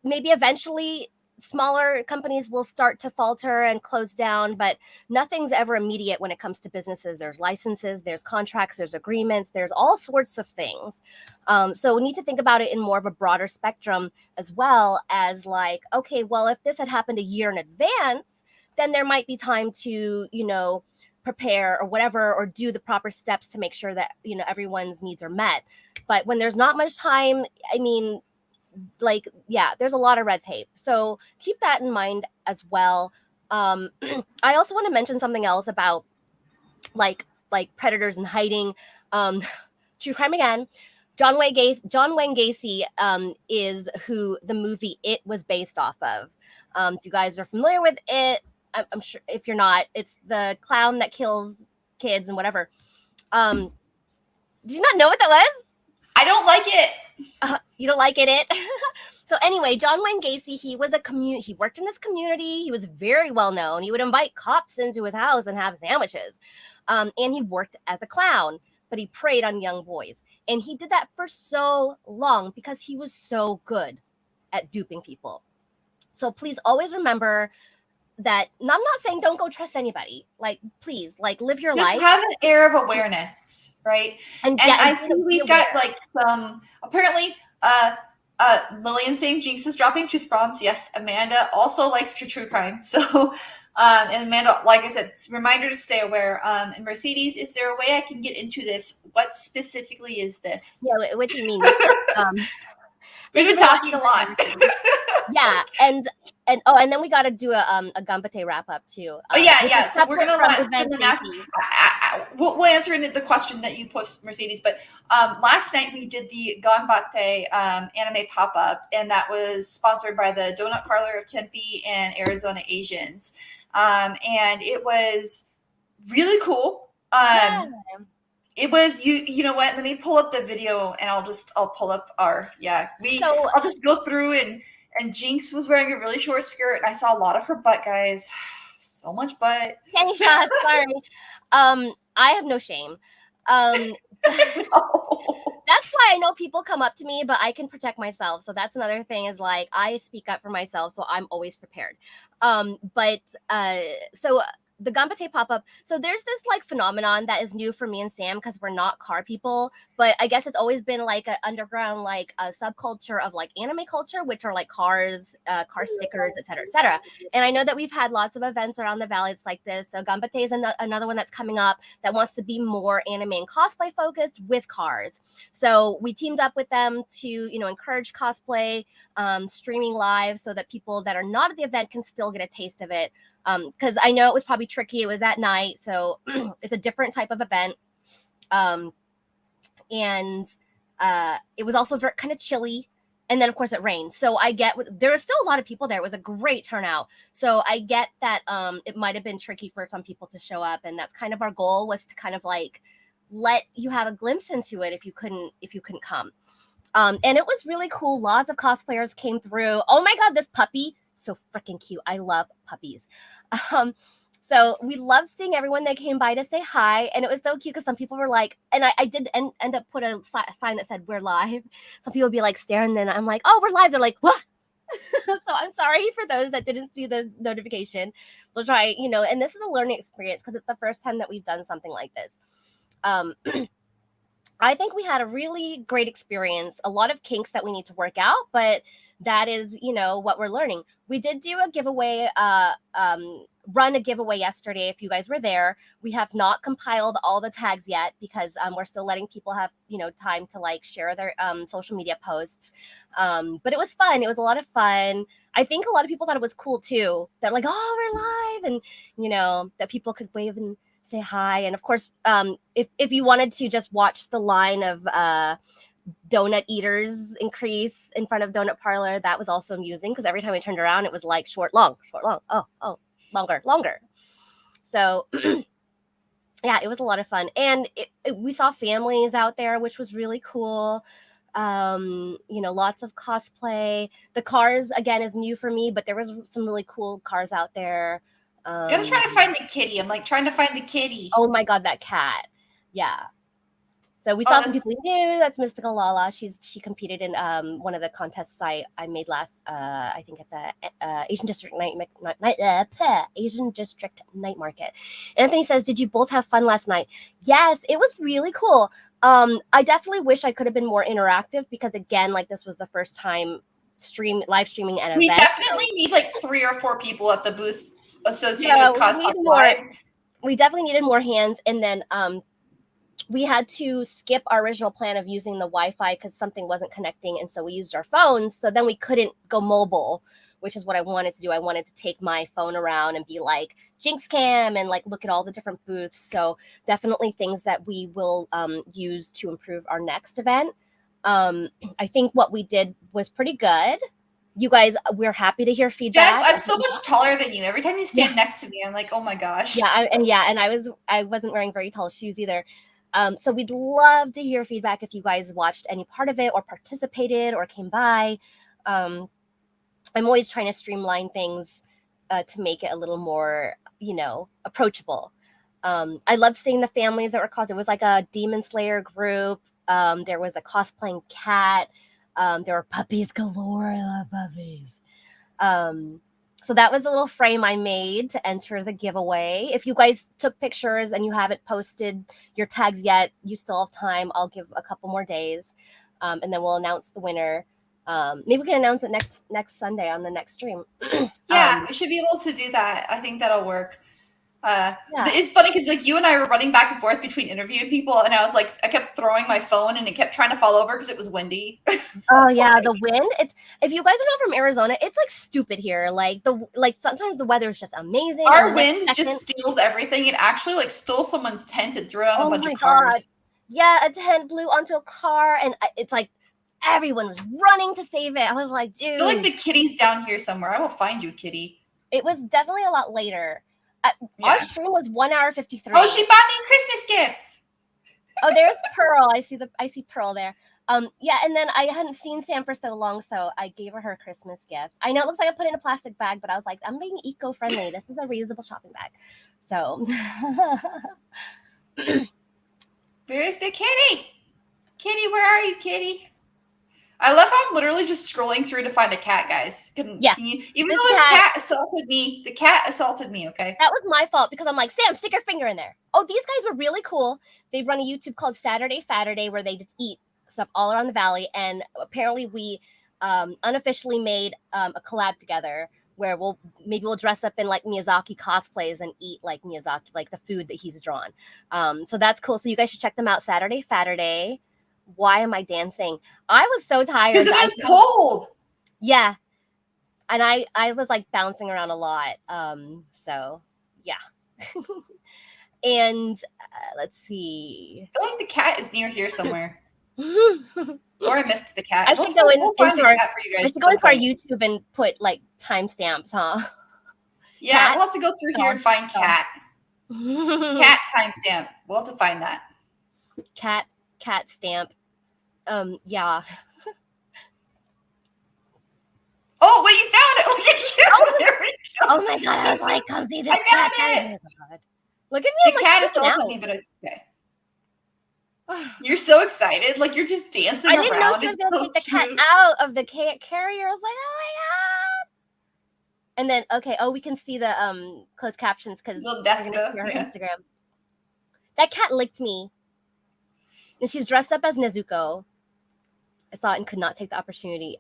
maybe eventually smaller companies will start to falter and close down, but nothing's ever immediate when it comes to businesses. There's licenses, there's contracts, there's agreements, there's all sorts of things. So we need to think about it in more of a broader spectrum, as well as like, okay, well, if this had happened a year in advance, then there might be time to, prepare or whatever, or do the proper steps to make sure that, everyone's needs are met. But when there's not much time, I mean, there's a lot of red tape. So keep that in mind as well. I also want to mention something else about like predators and hiding. True crime again. John Wayne Gacy is who the movie It was based off of. If you guys are familiar with It, I'm sure if you're not, it's the clown that kills kids and whatever. Did you not know what that was? I don't like it. You don't like it? So anyway, John Wayne Gacy, he worked in this community. He was very well known. He would invite cops into his house and have sandwiches. And he worked as a clown, but he preyed on young boys. And he did that for so long because he was so good at duping people. So please always remember that. I'm not saying don't go trust anybody. Like, please, live your life. Just have an air of awareness, right? And I see we've got some, apparently, Lillian saying Jinx is dropping truth bombs. Yes, Amanda also likes true crime. So, and Amanda, like I said, reminder to stay aware. And Mercedes, is there a way I can get into this? What specifically is this? Yeah, what do you mean? We've been talking a lot. Yeah, and then we got to do a Ganbatte wrap up too. Yeah. So we're gonna we'll answer the question that you posted, Mercedes. But last night we did the Ganbatte Anime Popup, and that was sponsored by the Donut Parlor of Tempe and Arizona Asians, and it was really cool. It was you know what? Let me pull up the video, and I'll pull up I'll just go through and Jinx was wearing a really short skirt, and I saw a lot of her butt, guys. So much butt. Kenny shots, sorry. I have no shame. No. That's why I know people come up to me, but I can protect myself. So that's another thing is like I speak up for myself, so I'm always prepared. So the Ganbatte pop-up. So there's this like phenomenon that is new for me and Sam because we're not car people, but I guess it's always been like an underground, like a subculture of like anime culture, which are like cars, car stickers, etc., etc. And I know that we've had lots of events around the valley. It's like this. So Ganbatte is another one that's coming up that wants to be more anime and cosplay focused with cars. So we teamed up with them to, encourage cosplay, streaming live so that people that are not at the event can still get a taste of it. Because I know it was probably tricky. It was at night, so it's a different type of event. And it was also kind of chilly. And then, of course, it rained. So there was still a lot of people there. It was a great turnout. So I get that it might have been tricky for some people to show up. And that's kind of our goal, was to kind of like let you have a glimpse into it if you couldn't come. And it was really cool. Lots of cosplayers came through. Oh my God, this puppy. So freaking cute. I love puppies. So we loved seeing everyone that came by to say hi. And it was so cute because some people were like, and I did end up put a sign that said, "We're live." Some people would be like staring, then I'm like, "Oh, we're live." They're like, "What?" So I'm sorry for those that didn't see the notification. We'll try, and this is a learning experience because it's the first time that we've done something like this. I think we had a really great experience, a lot of kinks that we need to work out, but that is, what we're learning. We did do a giveaway run a giveaway yesterday. If you guys were there, we have not compiled all the tags yet because we're still letting people have, time to like share their social media posts. But it was fun. It was a lot of fun. I think a lot of people thought it was cool too. That like, oh, we're live, and that people could wave and say hi. And of course, if you wanted to just watch the line of donut eaters increase in front of Donut Parlor, that was also amusing because every time we turned around, it was like short, long, oh, longer. So yeah, it was a lot of fun, and we saw families out there, which was really cool. Lots of cosplay. The cars again is new for me, but there was some really cool cars out there. You gotta try to find the kitty. I'm like trying to find the kitty. Oh my god, that cat. Yeah. So we saw some people we knew. That's Mystical Lala. She competed in one of the contests I made last, I think at the Asian District Asian District Night Market. Anthony says, "Did you both have fun last night?" Yes, it was really cool. I definitely wish I could have been more interactive because again, like this was the first time live streaming an event. We definitely need like 3 or 4 people at the booth associated with CosTalk Live. We definitely needed more hands, and then we had to skip our original plan of using the Wi-Fi because something wasn't connecting, and so we used our phones. So then we couldn't go mobile, which is what I wanted to do. I wanted to take my phone around and be like Jinx Cam and like look at all the different booths. So definitely things that we will use to improve our next event. I think what we did was pretty good. You guys, we're happy to hear feedback. Jess, I'm so much taller than you. Every time you stand next to me, I'm like, oh my gosh. Yeah, and I wasn't wearing very tall shoes either. So we'd love to hear feedback if you guys watched any part of it or participated or came by. I'm always trying to streamline things to make it a little more, approachable. I loved seeing the families that were caused. It was like a Demon Slayer group. There was a cosplaying cat. There were puppies galore. I love puppies. So that was a little frame I made to enter the giveaway. If you guys took pictures and you haven't posted your tags yet, you still have time. I'll give a couple more days, and then we'll announce the winner. Maybe we can announce it next Sunday on the next stream. Yeah, we should be able to do that. I think that'll work. It's funny because like you and I were running back and forth between interviewing people, and I was like, I kept throwing my phone, and it kept trying to fall over because it was windy. Oh yeah, the wind. It's if you guys are not from Arizona, it's like stupid here. Like sometimes the weather is just amazing. Our wind just steals everything. It actually like stole someone's tent and threw it on a bunch of cars. God. Yeah, a tent blew onto a car, and it's like everyone was running to save it. I was like, dude. I feel like the kitty's down here somewhere. I will find you, kitty. It was definitely a lot later. Our stream was 1 hour 53. Oh, she bought me Christmas gifts. Oh, there's Pearl. I see Pearl there. Yeah, and then I hadn't seen Sam for so long, so I gave her Christmas gift. I know it looks like I put it in a plastic bag, but I was like, I'm being eco-friendly. This is a reusable shopping bag. So there's the kitty. Kitty, where are you, kitty? I love how I'm literally just scrolling through to find a cat, guys. Can you, even though this cat assaulted me, the cat assaulted me, okay? That was my fault because I'm like, Sam, stick your finger in there. Oh, these guys were really cool. They run a YouTube called Saturday Fatterday where they just eat stuff all around the valley. And apparently we unofficially made a collab together where we'll dress up in like Miyazaki cosplays and eat like Miyazaki, like the food that he's drawn. So that's cool. So you guys should check them out. Saturday Fatterday. Why am I dancing? I was so tired. Because it was cold. Yeah. And I was like bouncing around a lot. So yeah. And let's see. I feel like the cat is near here somewhere. Or I missed the cat. I should go into our YouTube and put like timestamps, huh? Yeah, cat? We'll have to go through here and find cat. Cat timestamp. We'll have to find that. Cat stamp. Yeah. Oh, wait, you found it! Look at you! Oh, there we go. Oh my god, I was like, come see this cat. I found it! Oh look at me. The cat assaulted me, but it's okay. You're so excited. Like, you're just dancing around. I didn't know she was going to take the cat out of the cat carrier. I was like, oh my god. And then, okay, we can see the closed captions because we're going to see her Instagram. That cat licked me. And she's dressed up as Nezuko. I saw it and could not take the opportunity.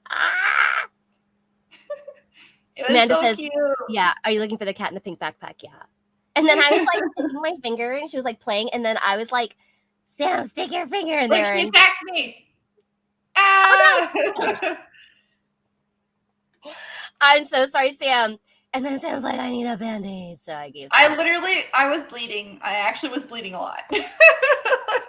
It was Amanda so says, cute. yeah, are you looking for the cat in the pink backpack? Yeah. And then I was like sticking my finger and she was like playing. And then I was like, Sam, stick your finger in Like there. she And attacked me. oh Ah! no, I'm so sorry, Sam. And then Sam's like, I need a band-aid. So I gave Sam. I was bleeding. I actually was bleeding a lot.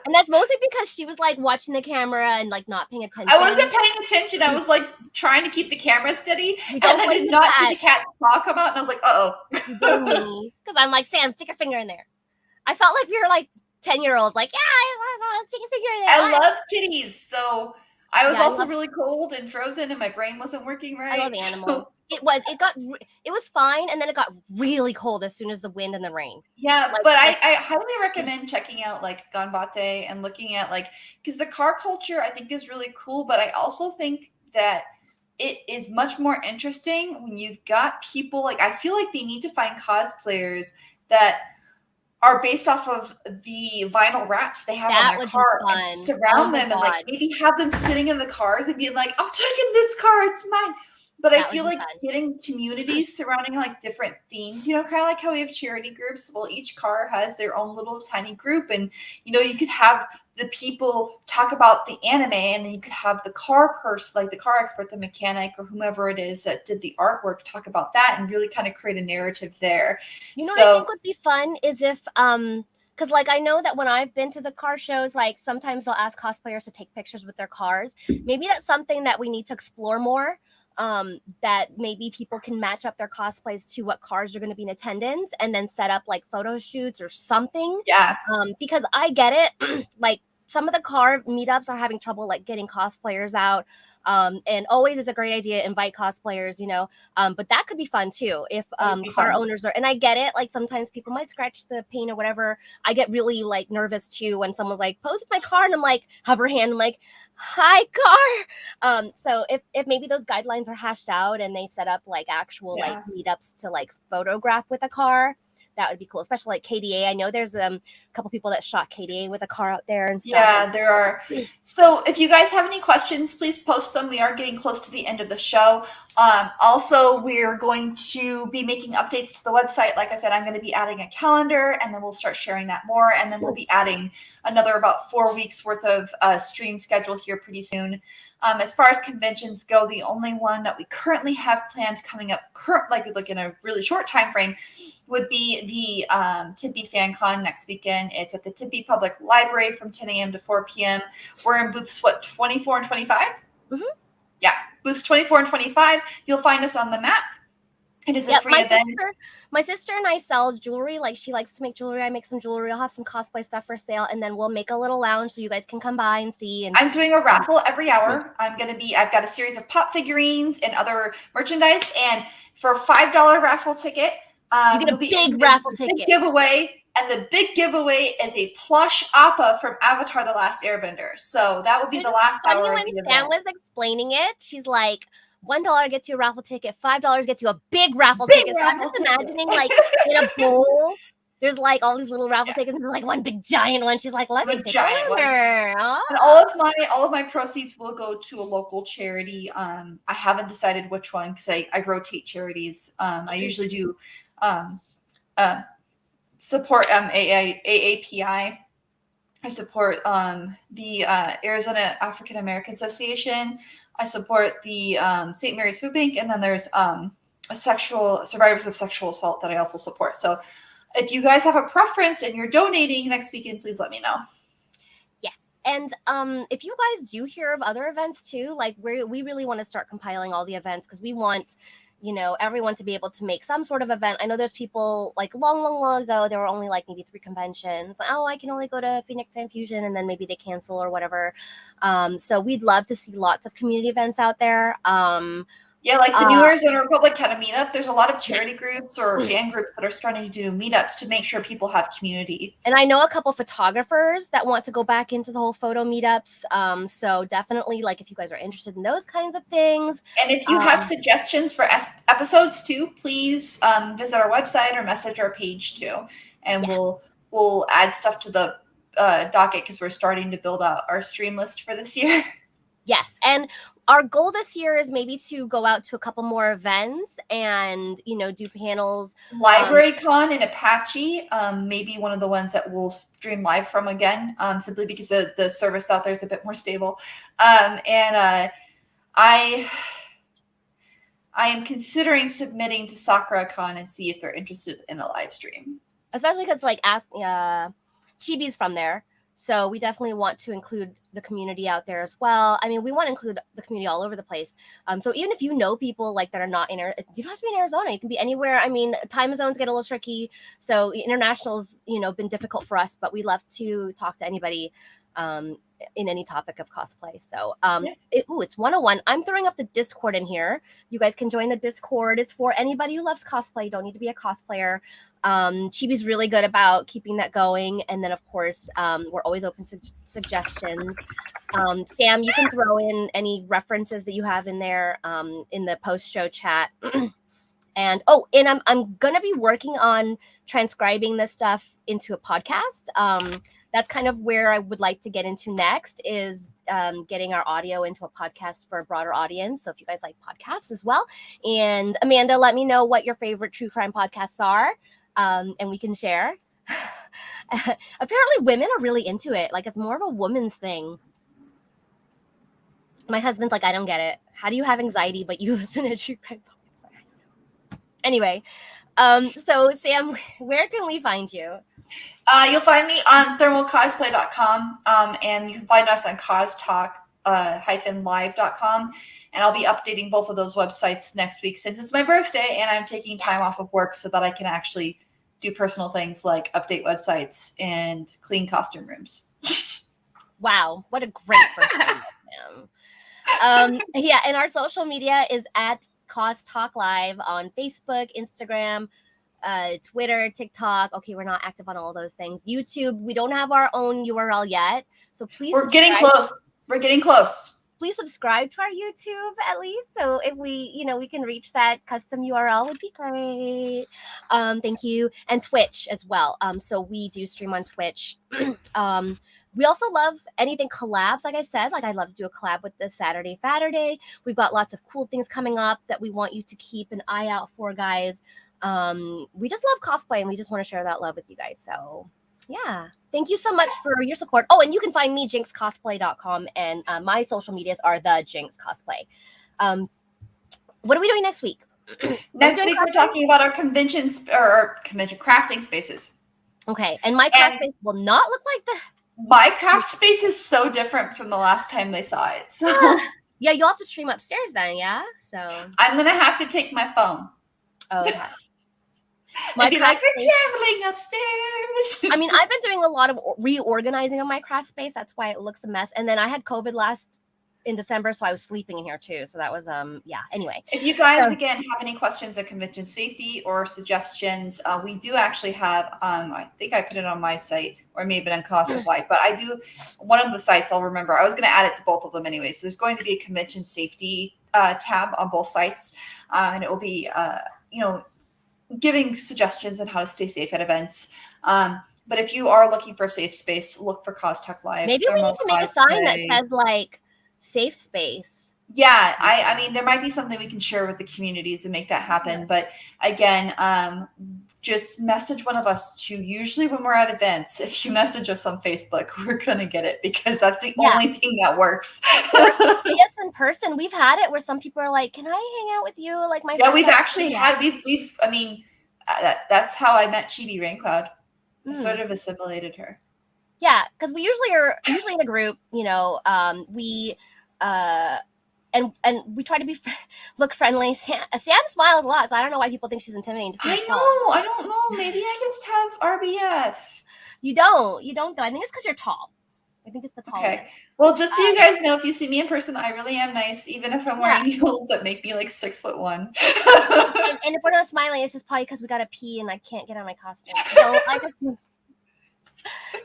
And that's mostly because she was like watching the camera and like not paying attention. I wasn't paying attention. I was like trying to keep the camera steady. And I did not see the cat's paw come out. And I was like, uh-oh. You blame me. Because I'm like, Sam, stick your finger in there. I felt like we were like 10-year-olds, like, yeah, stick your finger in there. I love kitties. So I was Yeah, also really cold and frozen and my brain wasn't working right. I love animals. It was fine, and then it got really cold as soon as the wind and the rain. Yeah, like, but I highly recommend checking out like Ganbatte and looking at like, because the car culture I think is really cool, but I also think that it is much more interesting when you've got people like, I feel like they need to find cosplayers that are based off of the vinyl wraps they have on their car and surround them and like maybe have them sitting in the cars and being like, I'm taking this car, it's mine. But I feel like getting communities surrounding like different themes, you know, kind of like how we have charity groups. Well, each car has their own little tiny group. And, you know, you could have the people talk about the anime and then you could have the car person, like the car expert, the mechanic or whomever it is that did the artwork, talk about that and really kind of create a narrative there. You know what I think would be fun is if, because like I know that when I've been to the car shows, like sometimes they'll ask cosplayers to take pictures with their cars. Maybe that's something that we need to explore more. That maybe people can match up their cosplays to what cars are going to be in attendance and then set up like photo shoots or something. Yeah. Because I get it. Like some of the car meetups are having trouble like getting cosplayers out. And always is a great idea to invite cosplayers, you know, but that could be fun too if car owners are, and I get it, like sometimes people might scratch the paint or whatever. I get really like nervous too when someone's like, pose with my car, and I'm like, hover hand, I'm like, hi car. So if maybe those guidelines are hashed out and they set up like actual like meetups to like photograph with a car, that would be cool, especially like KDA. I know there's a couple people that shot KDA with a car out there and stuff. Yeah, there are. So if you guys have any questions, please post them. We are getting close to the end of the show. Also, we're going to be making updates to the website. Like I said, I'm going to be adding a calendar and then we'll start sharing that more. And then we'll be adding another about 4 weeks worth of stream schedule here pretty soon. As far as conventions go, the only one that we currently have planned coming up, like in a really short time frame, would be the Tempe Fan Con next weekend. It's at the Tempe Public Library from 10 a.m. to 4 p.m. We're in booths, 24 and 25? Mm-hmm. Yeah, booths 24 and 25. You'll find us on the map. It is a free event. My sister and I sell jewelry. Like she likes to make jewelry. I make some jewelry. I'll have some cosplay stuff for sale, and then we'll make a little lounge so you guys can come by and see. And I'm doing a raffle every hour. I've got a series of pop figurines and other merchandise, and for a $5 raffle ticket, you get a big raffle ticket giveaway. And the big giveaway is a plush Appa from Avatar: The Last Airbender. So that will be the last hour of the event. Sam was explaining it, she's like, $1 gets you a raffle ticket, $5 gets you a big raffle ticket. So I'm just imagining like in a bowl, there's like all these little raffle tickets and like one big giant one. She's like, let me pick a winner. Oh. And all of my proceeds will go to a local charity. I haven't decided which one because I rotate charities. I usually do support AAPI. I support the Arizona African American Association. I support the St. Mary's Food Bank, and then there's survivors of sexual assault that I also support. So if you guys have a preference and you're donating next weekend, please let me know. Yes. And if you guys do hear of other events too, like we really want to start compiling all the events because we want, you know, everyone to be able to make some sort of event. I know there's people like long ago, there were only like maybe 3 conventions. Oh, I can only go to Phoenix Fan Fusion and then maybe they cancel or whatever. So we'd love to see lots of community events out there. Yeah, like the New Arizona Republic had a meetup. There's a lot of charity groups or fan groups that are starting to do meetups to make sure people have community. And I know a couple photographers that want to go back into the whole photo meetups. So definitely, like, if you guys are interested in those kinds of things. And if you have suggestions for episodes too, please visit our website or message our page too. And we'll add stuff to the docket because we're starting to build out our stream list for this year. Yes. And our goal this year is maybe to go out to a couple more events and, do panels. Library Con in Apache, maybe one of the ones that we'll stream live from again, simply because the service out there is a bit more stable. I am considering submitting to SakuraCon and see if they're interested in a live stream. Especially because Chibi's from there. So we definitely want to include the community out there as well. I mean, we want to include the community all over the place. So even if you know people like that are not in, you don't have to be in Arizona. You can be anywhere. I mean, time zones get a little tricky. So international's, been difficult for us, but we love to talk to anybody in any topic of cosplay. So it's 101. I'm throwing up the Discord in here. You guys can join the Discord. It's for anybody who loves cosplay. You don't need to be a cosplayer. Chibi's really good about keeping that going. And then, of course, we're always open to suggestions. Sam, you can throw in any references that you have in there in the post-show chat. And I'm going to be working on transcribing this stuff into a podcast. That's kind of where I would like to get into next is getting our audio into a podcast for a broader audience. So if you guys like podcasts as well. And Amanda, let me know what your favorite true crime podcasts are. And we can share. Apparently women are really into it. Like it's more of a woman's thing. My husband's like, I don't get it. How do you have anxiety, but you listen to true crime podcasts? Anyway, so Sam, where can we find you? You'll find me on ThermoCosplay.com, and you can find us on CosTalk -live.com, and I'll be updating both of those websites next week since it's my birthday and I'm taking time off of work so that I can actually do personal things like update websites and clean costume rooms. Wow, what a great birthday, ma'am. And our social media is at CosTalk Live on Facebook, Instagram, Twitter, TikTok. Okay, we're not active on all those things. YouTube, we don't have our own URL yet, so please. We're getting close. We're getting close. Please subscribe to our YouTube at least, so if we can reach that custom URL, would be great. Thank you, and Twitch as well. So we do stream on Twitch. We also love anything collabs. Like I said, I'd love to do a collab with this Saturday Fatterday. We've got lots of cool things coming up that we want you to keep an eye out for, guys. We just love cosplay and we just want to share that love with you guys. So yeah, thank you so much for your support. Oh, and you can find me jinxcosplay.com, and my social medias are the Jinx Cosplay. What are we doing next week? Next week we're talking about our convention crafting spaces. Okay, and my craft space will not look like the. My craft space is so different from the last time they saw it. So yeah, you'll have to stream upstairs then. Yeah, so I'm gonna have to take my phone. Oh, okay. I'd be like, we're traveling upstairs. I mean, I've been doing a lot of reorganizing of my craft space. That's why it looks a mess. And then I had COVID in December, so I was sleeping in here too. So that was anyway. If you guys again have any questions of convention safety or suggestions, we do actually have I think I put it on my site or maybe on CosTalk Live, but I do one of the sites I'll remember. I was going to add it to both of them anyway. So there's going to be a convention safety tab on both sites, and it will be giving suggestions on how to stay safe at events. But if you are looking for a safe space, look for CosTalk Live. Maybe we need to make a sign that says safe space. Yeah, I mean, there might be something we can share with the communities and make that happen. Yeah. But again, just message one of us too. Usually when we're at events, if you message us on Facebook, we're going to get it because that's the only thing that works. Yes, in person. We've had it where some people are like, can I hang out with you? Like my we've actually had, that's how I met Chibi Raincloud. I sort of assimilated her. Yeah, because we usually are in a group, and we try to look friendly. Sam smiles a lot, so I don't know why people think she's intimidating. I don't know. Maybe I just have RBF. You don't though. I think it's because you're tall. I think it's the tall. Okay. Well, just so you guys know, if you see me in person, I really am nice, even if I'm wearing heels that make me like 6'1". and if we're not smiling, it's just probably because we gotta pee and I can't get on my costume.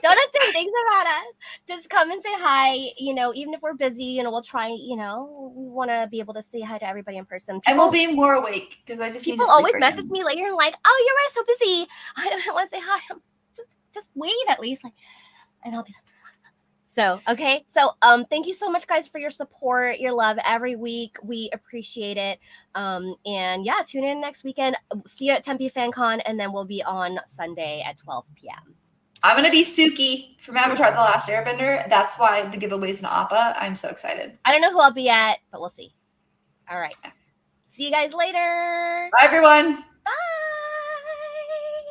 Don't assume things about us. Just come and say hi. Even if we're busy, we'll try. We want to be able to say hi to everybody in person. And we'll be more awake because I just people always message me later and like, oh, you're so busy. I don't want to say hi. Just wave at least, and I'll be like. So, okay. So, thank you so much, guys, for your support, your love every week. We appreciate it. And yeah, tune in next weekend. See you at Tempe FanCon, and then we'll be on Sunday at 12 p.m. I'm going to be Suki from Avatar: The Last Airbender. That's why the giveaway's an Appa. I'm so excited. I don't know who I'll be at, but we'll see. All right. See you guys later. Bye, everyone.